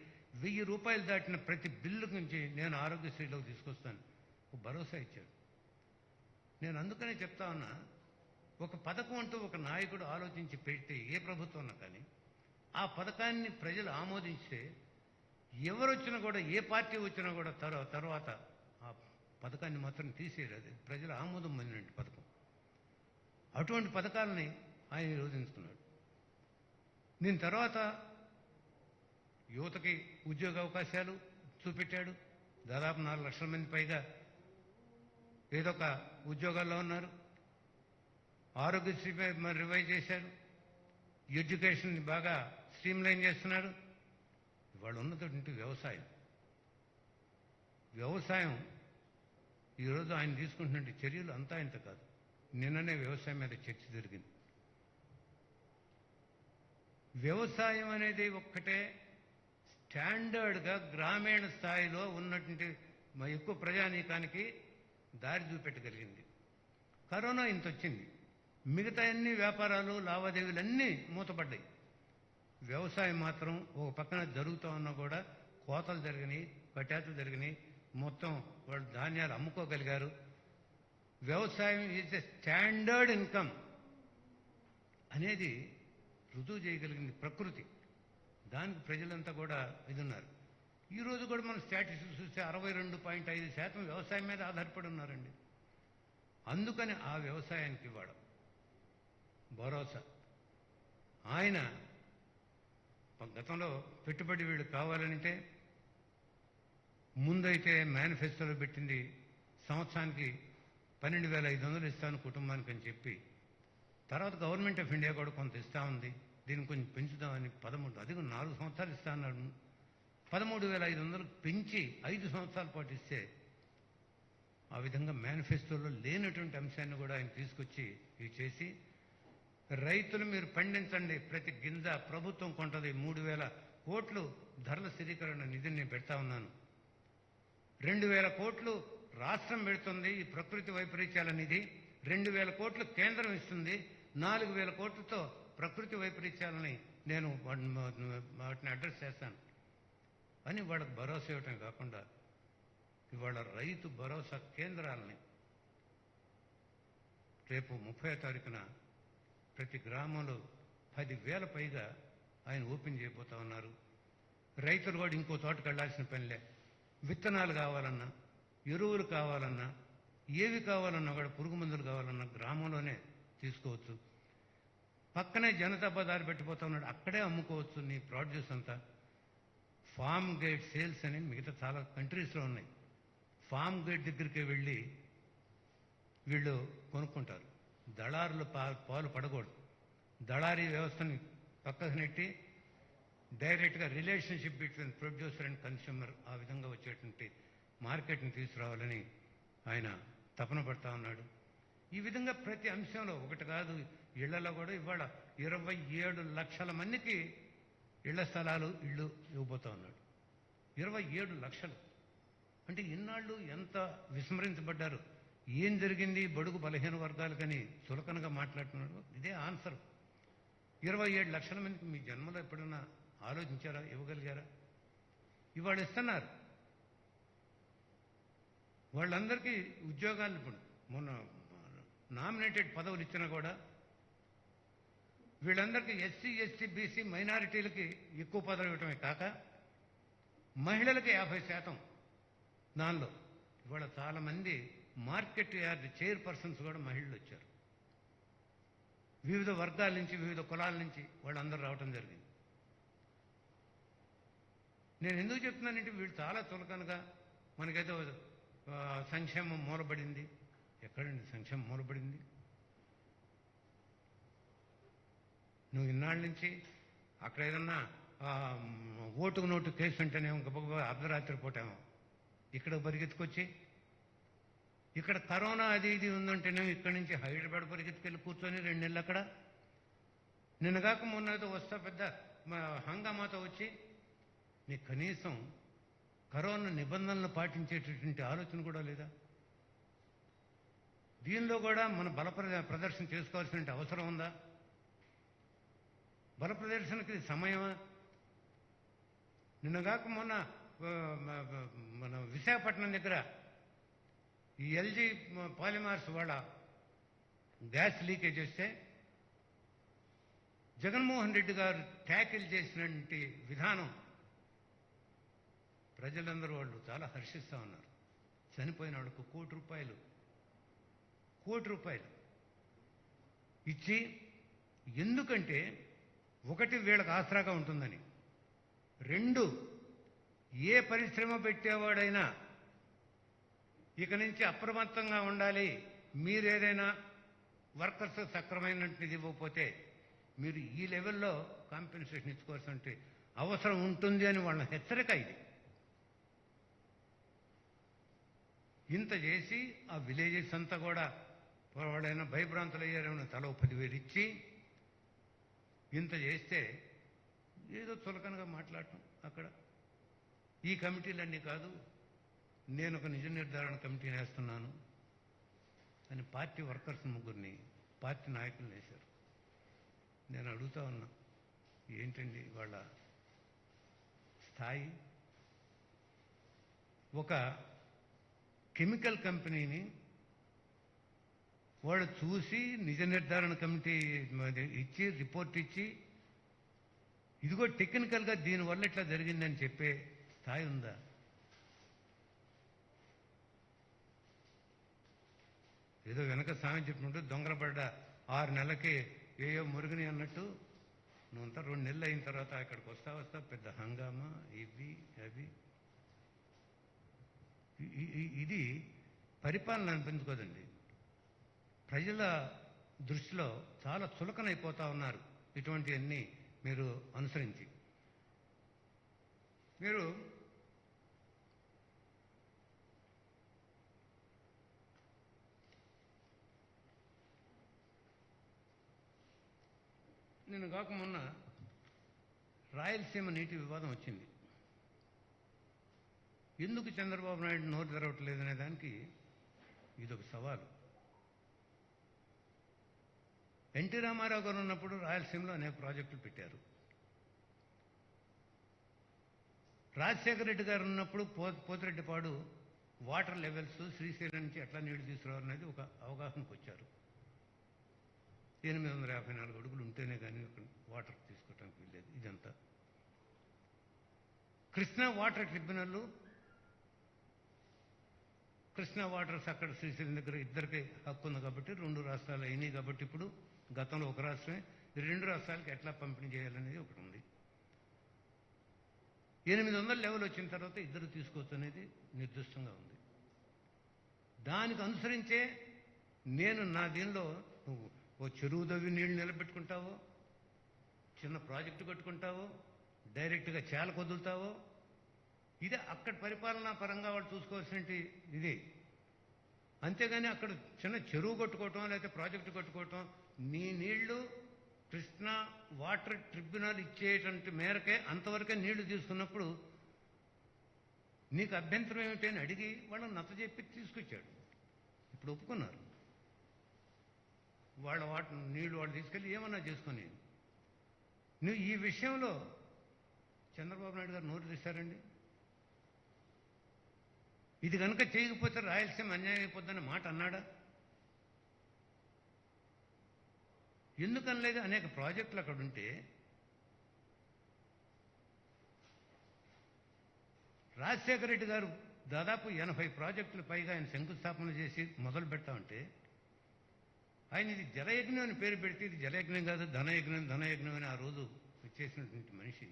1000 రూపాయలు దాటిన ప్రతి బిల్లు నుంచి నేను ఆరోగ్యశ్రీలోకి తీసుకొస్తాను ఒక భరోసా ఇచ్చాడు. నేను అందుకనే చెప్తా ఉన్నా, ఒక పథకం అంటూ ఒక నాయకుడు ఆలోచించి పెడితే ఏ ప్రభుత్వం కానీ ఆ పథకాన్ని ప్రజలు ఆమోదించితే ఎవరు వచ్చినా కూడా, ఏ పార్టీ వచ్చినా కూడా తర్వాత ఆ పథకాన్ని మాత్రం తీసేయలేదు. ప్రజల ఆమోదం పొందిన పథకం. అటువంటి పథకాలని ఆయన నిరోధించుకున్నాడు. దీని తర్వాత యువతకి ఉద్యోగ అవకాశాలు చూపెట్టాడు. దాదాపు 4 లక్షల మంది పైగా ఏదో ఒక ఉద్యోగాల్లో ఉన్నారు. ఆరోగ్యశ్రీ రివైజ్ చేశాడు. ఎడ్యుకేషన్ బాగా స్ట్రీమ్లైన్ చేస్తున్నాడు. ఇవాళ ఉన్నటువంటి వ్యవసాయం ఈరోజు ఆయన తీసుకుంటున్న చర్యలు అంతా ఇంత కాదు. నిన్ననే వ్యవసాయం మీద చర్చ జరిగింది. వ్యవసాయం అనేది ఒక్కటే స్టాండర్డ్గా గ్రామీణ స్థాయిలో ఉన్నటువంటి ఎక్కువ ప్రజానీకానికి దారి చూపెట్టగలిగింది. కరోనా ఇంత వచ్చింది, మిగతా అన్ని వ్యాపారాలు లావాదేవీలన్నీ మూతపడ్డాయి. వ్యవసాయం మాత్రం ఒక పక్కన జరుగుతూ ఉన్నా కూడా కోతలు జరిగినాయి, కటాతులు జరిగినాయి. మొత్తం వాళ్ళు ధాన్యాలు అమ్ముకోగలిగారు. వ్యవసాయం ఈజ్ ఎ స్టాండర్డ్ ఇన్కమ్ అనేది రుజువు చేయగలిగింది ప్రకృతి. దానికి ప్రజలంతా కూడా ఇదున్నారు. ఈరోజు కూడా మనం స్టాటిస్టిక్స్ చూస్తే 62.5% వ్యవసాయం మీద ఆధారపడి ఉన్నారండి. అందుకని ఆ వ్యవసాయానికి ఇవ్వడం భరోసా. ఆయన గతంలో పెట్టుబడి వీళ్ళు కావాలంటే ముందైతే మేనిఫెస్టోలో పెట్టింది సంవత్సరానికి 12,500 ఇస్తాను కుటుంబానికి అని చెప్పి, తర్వాత గవర్నమెంట్ ఆఫ్ ఇండియా కూడా కొంత ఇస్తా ఉంది, దీన్ని కొంచెం పెంచుదామని 13, అది 4 సంవత్సరాలు ఇస్తా అన్నాడు. 13,500 పెంచి 5 సంవత్సరాల పాటు ఇస్తే, ఆ విధంగా మేనిఫెస్టోలో లేనటువంటి అంశాన్ని కూడా ఆయన తీసుకొచ్చి ఇవి చేసి, రైతులు మీరు పండించండి, ప్రతి గింజ ప్రభుత్వం కొంటది, 3,000 కోట్లు ధరల స్థిరీకరణ నిధిని నేను పెడతా ఉన్నాను, 2,000 కోట్లు రాష్ట్రం పెడుతుంది ఈ ప్రకృతి వైపరీత్యాల నిధి, 2,000 కోట్లు కేంద్రం ఇస్తుంది, 4,000 కోట్లతో ప్రకృతి వైపరీత్యాలని నేను వాటిని అడ్రస్ చేస్తాను అని వాళ్ళకు భరోసా ఇవ్వటం కాకుండా, ఇవాళ రైతు భరోసా కేంద్రాలని రేపు 30వ తారీఖున ప్రతి గ్రామంలో 10,000 పైగా ఆయన ఓపెన్ చేయబోతా ఉన్నారు. రైతులు కూడా ఇంకో తోటకు వెళ్లాల్సిన పనిలే. విత్తనాలు కావాలన్నా, ఎరువులు కావాలన్నా, ఏవి కావాలన్నా కూడా, పురుగు మందులు కావాలన్నా గ్రామంలోనే తీసుకోవచ్చు. పక్కనే జనతా బజార్ పెట్టిపోతా ఉన్నాడు, అక్కడే అమ్ముకోవచ్చు నీ ప్రొడ్యూస్ అంతా. ఫామ్ గేట్ సేల్స్ అని మిగతా చాలా కంట్రీస్లో ఉన్నాయి. ఫామ్ గేట్ దగ్గరికి వెళ్ళి వీళ్ళు కొనుక్కుంటారు. దళారులు పాలు పడకూడదు. దళారీ వ్యవస్థని పక్కకు నెట్టి డైరెక్ట్గా relationship between producer and consumer, ఆ విధంగా వచ్చేటువంటి మార్కెట్ని తీసుకురావాలని ఆయన తపన పడతా ఉన్నాడు. ఈ విధంగా ప్రతి అంశంలో ఒకటి కాదు, ఇళ్లలో కూడా ఇవాళ 27 లక్షల మందికి ఇళ్ల స్థలాలు, ఇళ్ళు ఇవ్వబోతా ఉన్నాడు. 27 లక్షలు అంటే ఇన్నాళ్ళు ఎంత విస్మరించబడ్డారు. ఏం జరిగింది బడుగు బలహీన వర్గాలకని చులకనగా మాట్లాడుతున్నాడు. ఇదే ఆన్సర్. 27 లక్షల మందికి మీ జన్మలో ఎప్పుడన్నా ఆలోచించారా? ఇవ్వగలిగారా? ఇవాళ ఇస్తున్నారు. వాళ్ళందరికీ ఉద్యోగాలు ఇప్పుడు మొన్న నామినేటెడ్ పదవులు ఇచ్చినా కూడా వీళ్ళందరికీ ఎస్సీ, ఎస్టీ, బీసీ మైనారిటీలకి ఎక్కువ పదవులు ఇవ్వటమే కాక మహిళలకి 50% దానిలో ఇవాళ చాలామంది మార్కెట్ యార్డ్ చైర్పర్సన్స్ కూడా మహిళలు వచ్చారు. వివిధ వర్గాల నుంచి, వివిధ కులాల నుంచి వాళ్ళందరూ రావటం జరిగింది. నేను ఎందుకు చెప్తున్నానంటే వీళ్ళు చాలా చులకనగా మనకైతే సంక్షేమం మూలబడింది. ఎక్కడండి సంక్షేమం మూలబడింది? నువ్వు ఇన్నాళ్ళ నుంచి అక్కడ ఏదన్నా ఓటుకు నోటు కేసు ఉంటేనేమో గబగబా అర్ధరాత్రి పూటేమో ఇక్కడ పరిగెత్తుకొచ్చి, ఇక్కడ కరోనా అది ఇది ఉందంటేనేమో ఇక్కడి నుంచి హైదరాబాద్ పరిగెత్తుకెళ్ళి కూర్చొని 2 నెలలు అక్కడ. నిన్నగాక మొన్న ఏదో వస్తా పెద్ద హంగామాతో వచ్చి నీకు కనీసం కరోనా నిబంధనలు పాటించేటటువంటి ఆలోచన కూడా లేదా? దీనిలో కూడా మన బల ప్రదర్శన చేసుకోవాల్సిన అవసరం ఉందా? బల ప్రదర్శనకి సమయమా? నిన్నగాక మొన్న మన విశాఖపట్నం దగ్గర ఈ ఎల్జీ పాలిమార్స్ వాళ్ళ గ్యాస్ లీకేజ్ వస్తే జగన్మోహన్ రెడ్డి గారు ట్యాకిల్ చేసినటువంటి విధానం ప్రజలందరూ వాళ్ళు చాలా హర్షిస్తూ ఉన్నారు. చనిపోయిన వాళ్ళకు ₹1 కోటి ఇచ్చి, ఎందుకంటే ఒకటి వీళ్ళకి ఆసరాగా ఉంటుందని, 2 ఏ పరిశ్రమ పెట్టేవాడైనా ఇక నుంచి అప్రమత్తంగా ఉండాలి. మీరేదైనా వర్కర్స్ సక్రమైనటువంటిది ఇవ్వకపోతే మీరు ఈ లెవెల్లో కాంపెన్సేషన్ ఇచ్చుకోవాల్సిన అవసరం ఉంటుంది అని వాళ్ళ హెచ్చరిక ఇది. ఇంత చేసి ఆ విలేజెస్ అంతా కూడా వాళ్ళైనా భయభ్రాంతులు అయ్యారేమో తలో 10,000 ఇచ్చి ఇంత చేస్తే ఏదో చులకనగా మాట్లాడటం అక్కడ. ఈ కమిటీలన్నీ కాదు, నేను ఒక నిజ నిర్ధారణ కమిటీని వేస్తున్నాను అని పార్టీ వర్కర్స్ 3 పార్టీ నాయకులు వేశారు. నేను అడుగుతా ఉన్నా, ఏంటండి వాళ్ళ స్థాయి? ఒక కెమికల్ కంపెనీని వాళ్ళు చూసి నిజ నిర్ధారణ కమిటీ ఇచ్చి రిపోర్ట్ ఇచ్చి ఇదిగో టెక్నికల్గా దీనివల్ల ఇట్లా జరిగిందని చెప్పే స్థాయి ఉందా? ఏదో వెనక సామెత చెప్పినట్టు దొంగల పడ్డ 6 నెలలకి ఏయో మురుగుని అన్నట్టు నువ్వంతా 2 నెలలు అయిన తర్వాత ఇక్కడికి వస్తా పెద్ద హంగామా ఇవి అవి. ఇది పరిపాలన అనిపించుకోదండి. ప్రజల దృష్టిలో చాలా చులకనైపోతా ఉన్నారు ఇటువంటివన్నీ మీరు అనుసరించి. మీరు నేను కాక మొన్న రాయలసీమ నీటి వివాదం వచ్చింది. ఎందుకు చంద్రబాబు నాయుడు నోరు తెరవట్లేదనే దానికి ఇదొక సవాలు. ఎన్టీ రామారావు గారు ఉన్నప్పుడు రాయలసీమలో అనేక ప్రాజెక్టులు పెట్టారు. రాజశేఖర రెడ్డి గారు ఉన్నప్పుడు పోతిరెడ్డిపాడు వాటర్ లెవెల్స్ శ్రీశైలం నుంచి ఎట్లా నీళ్లు తీసుకురావాలనేది ఒక అవగాహనకు వచ్చారు. 854 అడుగులు ఉంటేనే కానీ వాటర్ తీసుకోవటానికి వీల్లేదు. ఇదంతా Krishna water tribunal, Krishna waters అక్కడ శ్రీశైలం దగ్గర ఇద్దరికి హక్కు ఉంది కాబట్టి 2 రాష్ట్రాలు అయినాయి కాబట్టి ఇప్పుడు గతంలో ఒక రాష్ట్రమే, 2 రాష్ట్రాలకి ఎట్లా పంపిణీ చేయాలనేది ఒకటి ఉంది. 800 లెవెల్ వచ్చిన తర్వాత ఇద్దరు తీసుకోవచ్చు అనేది నిర్దిష్టంగా ఉంది. దానికి అనుసరించే నేను నా దీనిలో నువ్వు ఓ చెరువు దవ్వి నీళ్లు నిలబెట్టుకుంటావో, చిన్న ప్రాజెక్టు కట్టుకుంటావో, డైరెక్ట్గా చేలకు వదులుతావో, ఇదే అక్కడ పరిపాలనా పరంగా వాళ్ళు చూసుకోవాల్సిన ఇది. అంతేగాని అక్కడ చిన్న చెరువు కట్టుకోవటం లేకపోతే ప్రాజెక్టు కట్టుకోవటం, నీ నీళ్లు కృష్ణా వాటర్ ట్రిబ్యునల్ ఇచ్చేటువంటి మేరకే అంతవరకే నీళ్లు తీసుకున్నప్పుడు నీకు అభ్యంతరం ఏమిటి అని అడిగి వాళ్ళని నచ్చజెప్పి తీసుకొచ్చాడు. ఇప్పుడు ఒప్పుకున్నారు. వాళ్ళ నీళ్లు వాళ్ళు తీసుకెళ్ళి ఏమన్నా చేసుకొని. నువ్వు ఈ విషయంలో చంద్రబాబు నాయుడు గారు నోరు తీశారండి. ఇది కనుక చేయకపోతే రాయలసీమ అన్యాయం అయిపోద్దన్న మాట అన్నాడా? ఎందుకనలేదు? అనేక ప్రాజెక్టులు అక్కడ ఉంటే రాజశేఖర రెడ్డి గారు దాదాపు 80 ప్రాజెక్టులు పైగా ఆయన శంకుస్థాపన చేసి మొదలు పెడతా ఉంటే ఆయన ఇది జలయజ్ఞం అని పేరు పెడితే ఇది జలయజ్ఞం కాదు, ధనయజ్ఞం ధనయజ్ఞం అని ఆ రోజు చేసినటువంటి మనిషి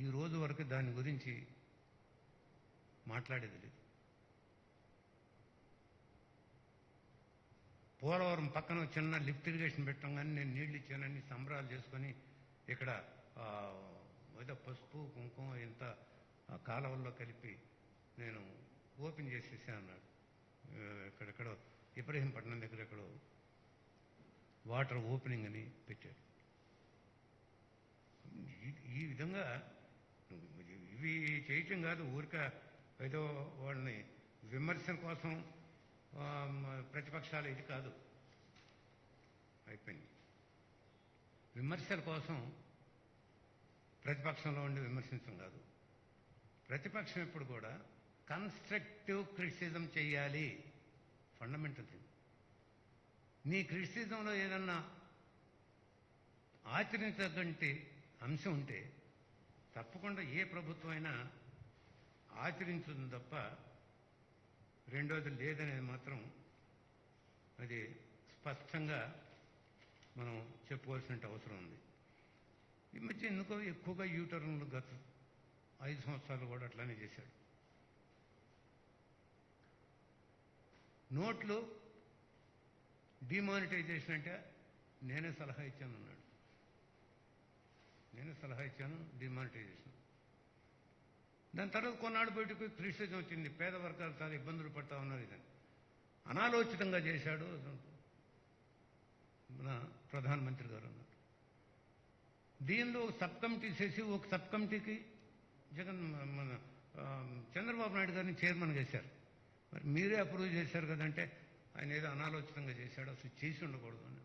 ఈ రోజు వరకు దాని గురించి మాట్లాడేది లేదు. పోలవరం పక్కన చిన్న లిఫ్ట్ ఇరిగేషన్ పెట్టడం కానీ నేను నీళ్లు ఇచ్చానని సంబరాలు చేసుకొని ఇక్కడ ఏదో పసుపు కుంకుమ ఇంత కాలువల్లో కలిపి నేను ఓపెన్ చేసేసా అన్నాడు. ఎక్కడెక్కడో ఇబ్రహీంపట్నం దగ్గర ఎక్కడో వాటర్ ఓపెనింగ్ అని పెట్టాడు. ఈ విధంగా ఇవి చేయటం కాదు, ఊరిక ఏదో వాళ్ళని విమర్శన కోసం ప్రతిపక్షాలు ఇది కాదు. అయిపోయింది. విమర్శల కోసం ప్రతిపక్షంలో ఉండి విమర్శించడం కాదు. ప్రతిపక్షం ఎప్పుడు కూడా కన్స్ట్రక్టివ్ క్రిటిసిజం చేయాలి. Fundamental thing. నీ క్రిటిసిజంలో ఏదన్నా ఆచరించగంటి అంశం ఉంటే తప్పకుండా ఏ ప్రభుత్వం అయినా ఆచరించుంది తప్ప రెండోది లేదనేది మాత్రం అది స్పష్టంగా మనం చెప్పుకోవాల్సిన అవసరం ఉంది. ఈ మధ్య ఎందుకో ఎక్కువగా యూటర్న్లు గత 5 సంవత్సరాలు కూడా అట్లానే చేశాడు. నోట్లు డిమానిటైజేషన్ అంటే నేనే సలహా ఇచ్చాను అన్నాడు. నేనే సలహా ఇచ్చాను డిమానిటైజేషన్. దాని తర్వాత కొన్నాడు బయటకు క్రిటిసిజం వచ్చింది, పేద వర్గాలు చాలా ఇబ్బందులు పడతా ఉన్నారు. ఇదని అనాలోచితంగా చేశాడు మన ప్రధానమంత్రి గారు అన్నారు. దీనిలో సబ్ కమిటీ చేసి ఒక సబ్ కమిటీకి మన చంద్రబాబు నాయుడు గారిని చైర్మన్ చేశారు. మరి మీరే అప్రూవ్ చేశారు కదంటే ఆయన ఏదో అనాలోచితంగా చేశాడు, అసలు చేసి ఉండకూడదు అని.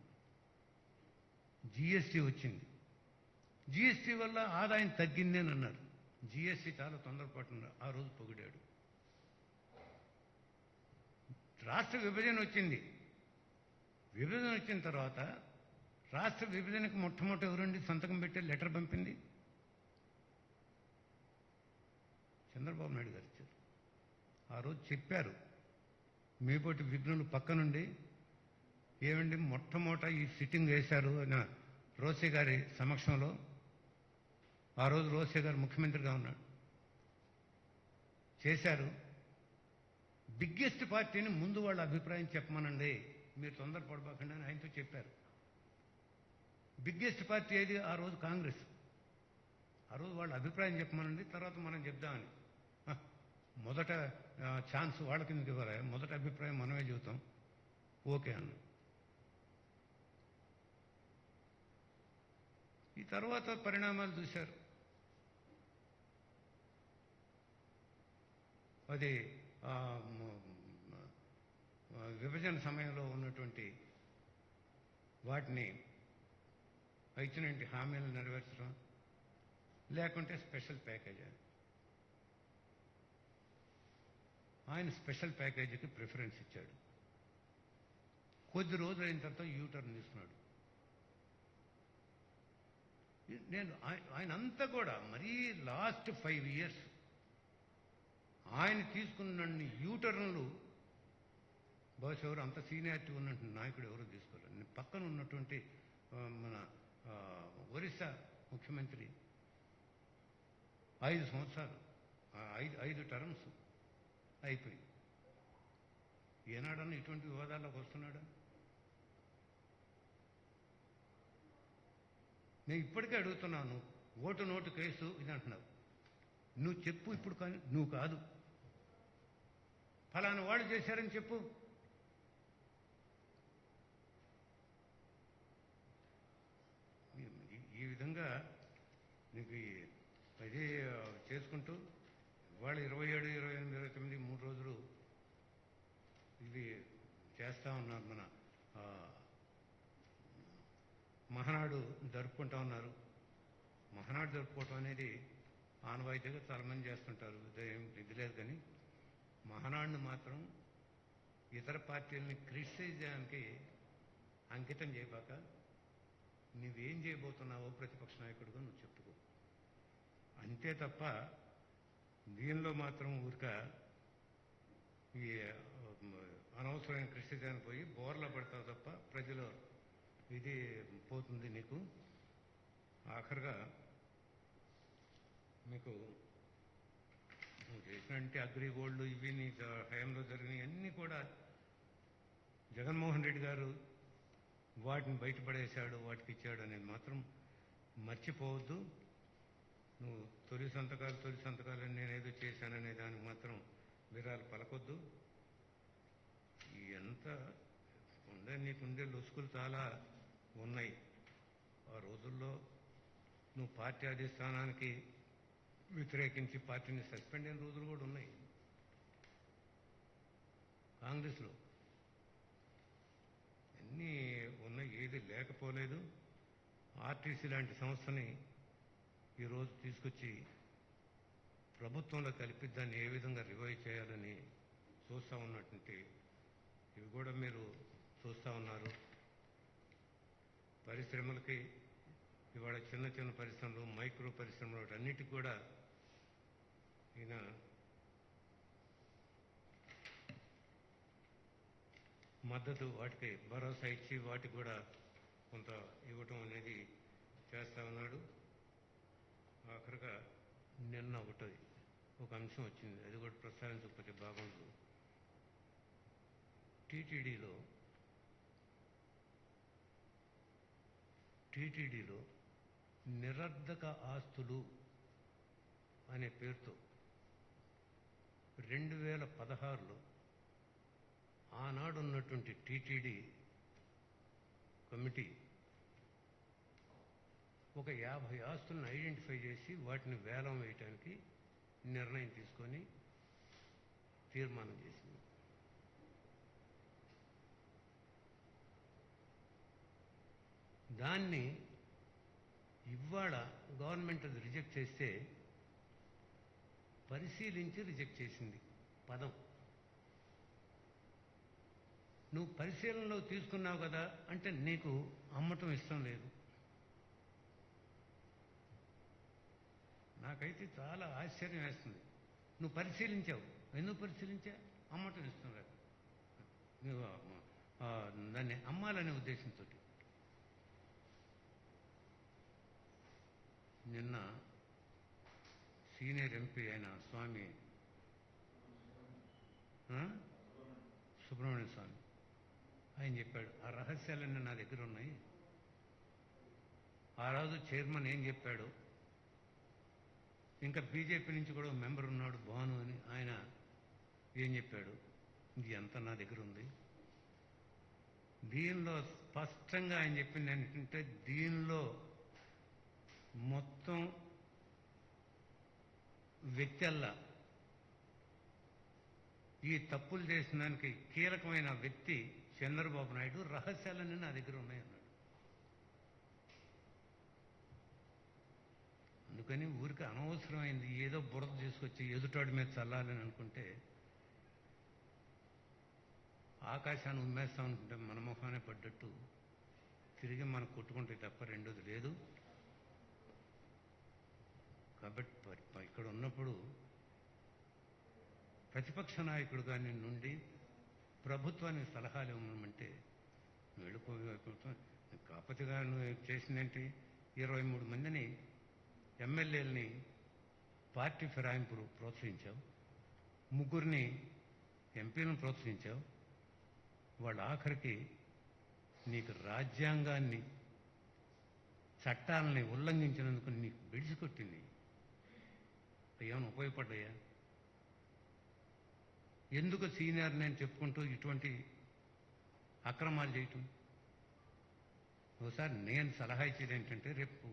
జిఎస్టీ వచ్చింది, జిఎస్టీ వల్ల ఆదాయం తగ్గింది అని అన్నారు. జిఎస్టీ చాలా తొందరపాటు ఆ రోజు పొగిడాడు. రాష్ట్ర విభజన వచ్చింది. విభజన వచ్చిన తర్వాత రాష్ట్ర విభజనకు మొట్టమొదటి ఎవరండి సంతకం పెట్టి లెటర్ పంపింది? చంద్రబాబు నాయుడు గారు ఇచ్చారు. ఆ రోజు చెప్పారు మీపోటి విఘ్నులు పక్క నుండి, ఏమండి మొట్టమొదట ఈ సిట్టింగ్ వేశారు అని రోసే గారి సమక్షంలో. ఆ రోజు రోసే గారు ముఖ్యమంత్రిగా ఉన్నాడు. చేశారు. బిగ్గెస్ట్ పార్టీని ముందు వాళ్ళ అభిప్రాయం చెప్పమనండి, మీరు తొందరపడబాకండి అని ఆయనతో చెప్పారు. బిగ్గెస్ట్ పార్టీ ఏది? ఆ రోజు కాంగ్రెస్. ఆ రోజు వాళ్ళ అభిప్రాయం చెప్పమనండి, తర్వాత మనం చెప్దామని. మొదట ఛాన్స్ వాళ్ళ కిందకి ఇవ్వరా, మొదట అభిప్రాయం మనమే చెబుతాం, ఓకే అన్న. ఈ తర్వాత పరిణామాలు చూశారు. అది విభజన సమయంలో ఉన్నటువంటి వాటిని ఇచ్చినటువంటి హామీలు నెరవేర్చడం, లేకుంటే స్పెషల్ ప్యాకేజ్. ఆయన స్పెషల్ ప్యాకేజీకి ప్రిఫరెన్స్ ఇచ్చాడు. కొద్ది రోజులు అయిన తర్వాత యూటర్న్ తీసుకున్నాడు. నేను ఆయన అంతా కూడా మరీ లాస్ట్ 5 years ఆయన తీసుకున్న యూటర్న్లు బహుశా ఎవరు అంత సీనియారిటీ ఉన్నటువంటి నాయకుడు ఎవరు తీసుకోలేదు. పక్కన ఉన్నటువంటి మన ఒరిస్సా ముఖ్యమంత్రి 5 సంవత్సరాలు 5 టర్మ్స్ అయిపోయింది. ఏనాడన్నా ఇటువంటి వివాదాల్లోకి వస్తున్నాడా? నేను ఇప్పటికే అడుగుతున్నాను. ఓటు నోటు కేసు ఇది అంటున్నావు, నువ్వు చెప్పు ఇప్పుడు. కానీ నువ్వు కాదు, ఫలానా వాళ్ళు చేశారని చెప్పు. ఈ విధంగా నీకు అదే చేసుకుంటూ ఇవాళ 27, 28, 29 3 రోజులు ఇది చేస్తూ ఉన్నారు. మన ఆ, మహానాడు జరుపుకుంటా ఉన్నారు. మహానాడు జరుపుకోవటం అనేది ఆనవాయితీగా చాలామంది చేస్తుంటారు, ఇది లేదు. కానీ మహానాడుని మాత్రం ఇతర పార్టీలని క్రిటిసైజ్ చేయడానికి అంకితం చేయబాక నువ్వేం చేయబోతున్నావో ప్రతిపక్ష నాయకుడిగా నువ్వు చెప్పుకో. అంతే తప్ప దీనిలో మాత్రం ఊరిక ఈ అనవసరమైన క్రిటిసిజానికి పోయి బోర్ల పడతావు తప్ప ప్రజలు ఇది పోతుంది నీకు. ఆఖరిగా మీకు నువ్వు చేసినట్టు అగ్రిగోల్డ్ ఇవి నీ హయాంలో జరిగినవి అన్నీ కూడా జగన్మోహన్ రెడ్డి గారు వాటిని బయటపడేశాడు, వాటికి ఇచ్చాడు అనేది మాత్రం మర్చిపోవద్దు. నువ్వు తొలి సంతకాలు నేనేదో చేశాననే దానికి మాత్రం విరాలు పలకొద్దు. ఎంత నీకుండే లొసుకులు చాలా ఉన్నాయి. ఆ రోజుల్లో నువ్వు పార్టీ అధిష్టానానికి వ్యతిరేకించి పార్టీని సస్పెండ్ అయిన రోజులు కూడా ఉన్నాయి కాంగ్రెస్లో. అన్నీ ఉన్నాయి, ఏది లేకపోలేదు. ఆర్టీసీ లాంటి సంస్థని ఈరోజు తీసుకొచ్చి ప్రభుత్వంలో కలిపి దాన్ని ఏ విధంగా రివైవ్ చేయాలని చూస్తూ ఉన్నటువంటి ఇవి కూడా మీరు చూస్తూ ఉన్నారు. పరిశ్రమలకి ఇవాళ చిన్న చిన్న పరిశ్రమలు, మైక్రో పరిశ్రమలు అన్నిటికీ కూడా ఈయన మద్దతు, వాటికి భరోసా ఇచ్చి వాటికి కూడా కొంత ఇవ్వటం అనేది చేస్తూ ఉన్నాడు. ఆఖరిగా నిన్న ఒక అంశం వచ్చింది, అది కూడా ప్రస్తావించకపోతే బాగుండదు. టీటీడీలో నిరర్ధక ఆస్తులు అనే పేరుతో 2016లో ఆనాడు ఉన్నటువంటి టీటీడీ కమిటీ ఒక 50 ఆస్తులను ఐడెంటిఫై చేసి వాటిని వేలం వేయటానికి నిర్ణయం తీసుకొని తీర్మానం చేసింది. దాన్ని ఇవాళ గవర్నమెంట్ అది రిజెక్ట్ చేస్తే పరిశీలించి రిజెక్ట్ చేసింది పదం. నువ్వు పరిశీలనలో తీసుకున్నావు కదా అంటే నీకు అమ్మటం ఇష్టం లేదు. నాకైతే చాలా ఆశ్చర్యం వేస్తుంది. నువ్వు పరిశీలించావు, ఎందుకు పరిశీలించా? అమ్మటం ఇష్టం లేదు. నువ్వు దాన్ని అమ్మాలనే ఉద్దేశంతో. నిన్న సీనియర్ ఎంపీ అయిన స్వామి సుబ్రహ్మణ్య స్వామి ఆయన చెప్పాడు, ఆ రహస్యాలన్నీ నా దగ్గర ఉన్నాయి. ఆ రోజు చైర్మన్ ఏం చెప్పాడు, ఇంకా బీజేపీ నుంచి కూడా మెంబర్ ఉన్నాడు భాను అని, ఆయన ఏం చెప్పాడు, ఇది అంతా నా దగ్గర ఉంది. దీనిలో స్పష్టంగా ఆయన చెప్పింది ఏంటంటే, దీనిలో మొత్తం వ్యక్తల్లా ఈ తప్పులు చేసిన దానికి కీలకమైన వ్యక్తి చంద్రబాబు నాయుడు, రహస్యాలన్నీ నా దగ్గర ఉన్నాయన్నాడు. అందుకని ఊరికి అనవసరమైంది ఏదో బురద తీసుకొచ్చి ఎదుటాడి మీద చల్లాలని అనుకుంటే, ఆకాశాన్ని ఉమ్మేస్తాం అనుకుంటే మన ముఖానే పడ్డట్టు తిరిగి మనం కొట్టుకుంటే తప్ప రెండోది లేదు. కాబట్టి ఇక్కడ ఉన్నప్పుడు ప్రతిపక్ష నాయకుడుగా నుండి ప్రభుత్వానికి సలహాలు ఇవ్వమంటే వెళ్ళిపోయి, కాకపోతేగా నువ్వు చేసిందేంటి, 23 మందిని ఎమ్మెల్యేలని పార్టీ ఫిరాయింపు ప్రోత్సహించావు, 3 ఎంపీలను ప్రోత్సహించావు. వాళ్ళ ఆఖరికి నీకు రాజ్యాంగాన్ని, చట్టాలని ఉల్లంఘించినందుకు నీకు బిడిసికొట్టింది. ఏమైనా ఉపయోగపడ్డాయా? ఎందుకు సీనియర్ నేను చెప్పుకుంటూ ఇటువంటి అక్రమాలు చేయటం? ఒకసారి నేను సలహా ఇచ్చేది ఏంటంటే, రేపు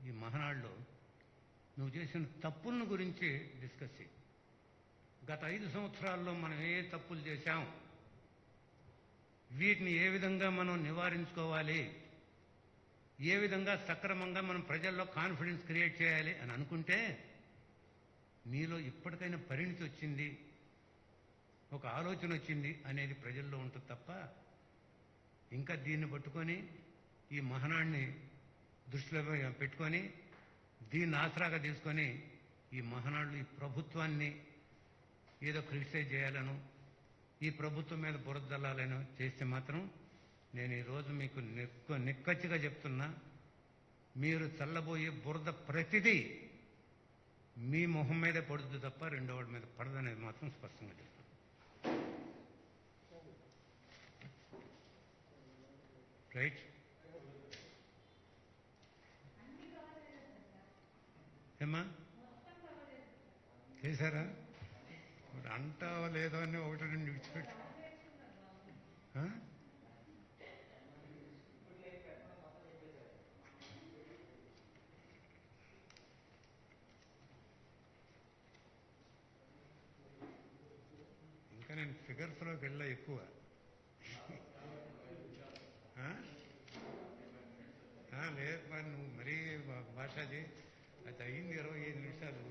ఈ మహానాడులో నువ్వు చేసిన తప్పులను గురించి డిస్కస్ చేయి. గత 5 సంవత్సరాల్లో మనం ఏ తప్పులు చేశాం, వీటిని ఏ విధంగా మనం నివారించుకోవాలి, ఏ విధంగా సక్రమంగా మనం ప్రజల్లో కాన్ఫిడెన్స్ క్రియేట్ చేయాలి అని అనుకుంటే మీలో ఇప్పటికైనా పరిణితి వచ్చింది, ఒక ఆలోచన వచ్చింది అనేది ప్రజల్లో ఉంటుంది తప్ప ఇంకా దీన్ని పట్టుకొని ఈ మహనాడిని దృష్టిలో పెట్టుకొని దీన్ని ఆసరాగా తీసుకొని ఈ మహనాళ్ళు ఈ ప్రభుత్వాన్ని ఏదో క్రిటిసైజ్ చేయాలను, ఈ ప్రభుత్వం మీద బురద జల్లాలను చేస్తే మాత్రం నేను ఈరోజు మీకు నిక్కచ్చిగా చెప్తున్నా, మీరు చల్లబోయే బురద ప్రతిదీ మీ మొహం మీదే పడుతుంది తప్ప రెండో వాడి మీద పడదనేది మాత్రం స్పష్టంగా చెప్తాను. రైట్? ఏమ్మా చేశారా? మరి అంటావా లేదో అని ఒకటి రెండు విడిచిపెట్టి ఇంకా నేను ఫిగర్స్లోకి వెళ్ళా ఎక్కువ. లేదు మరి నువ్వు మరీ భాషాజీ అది అయింది 25 నిమిషాలు.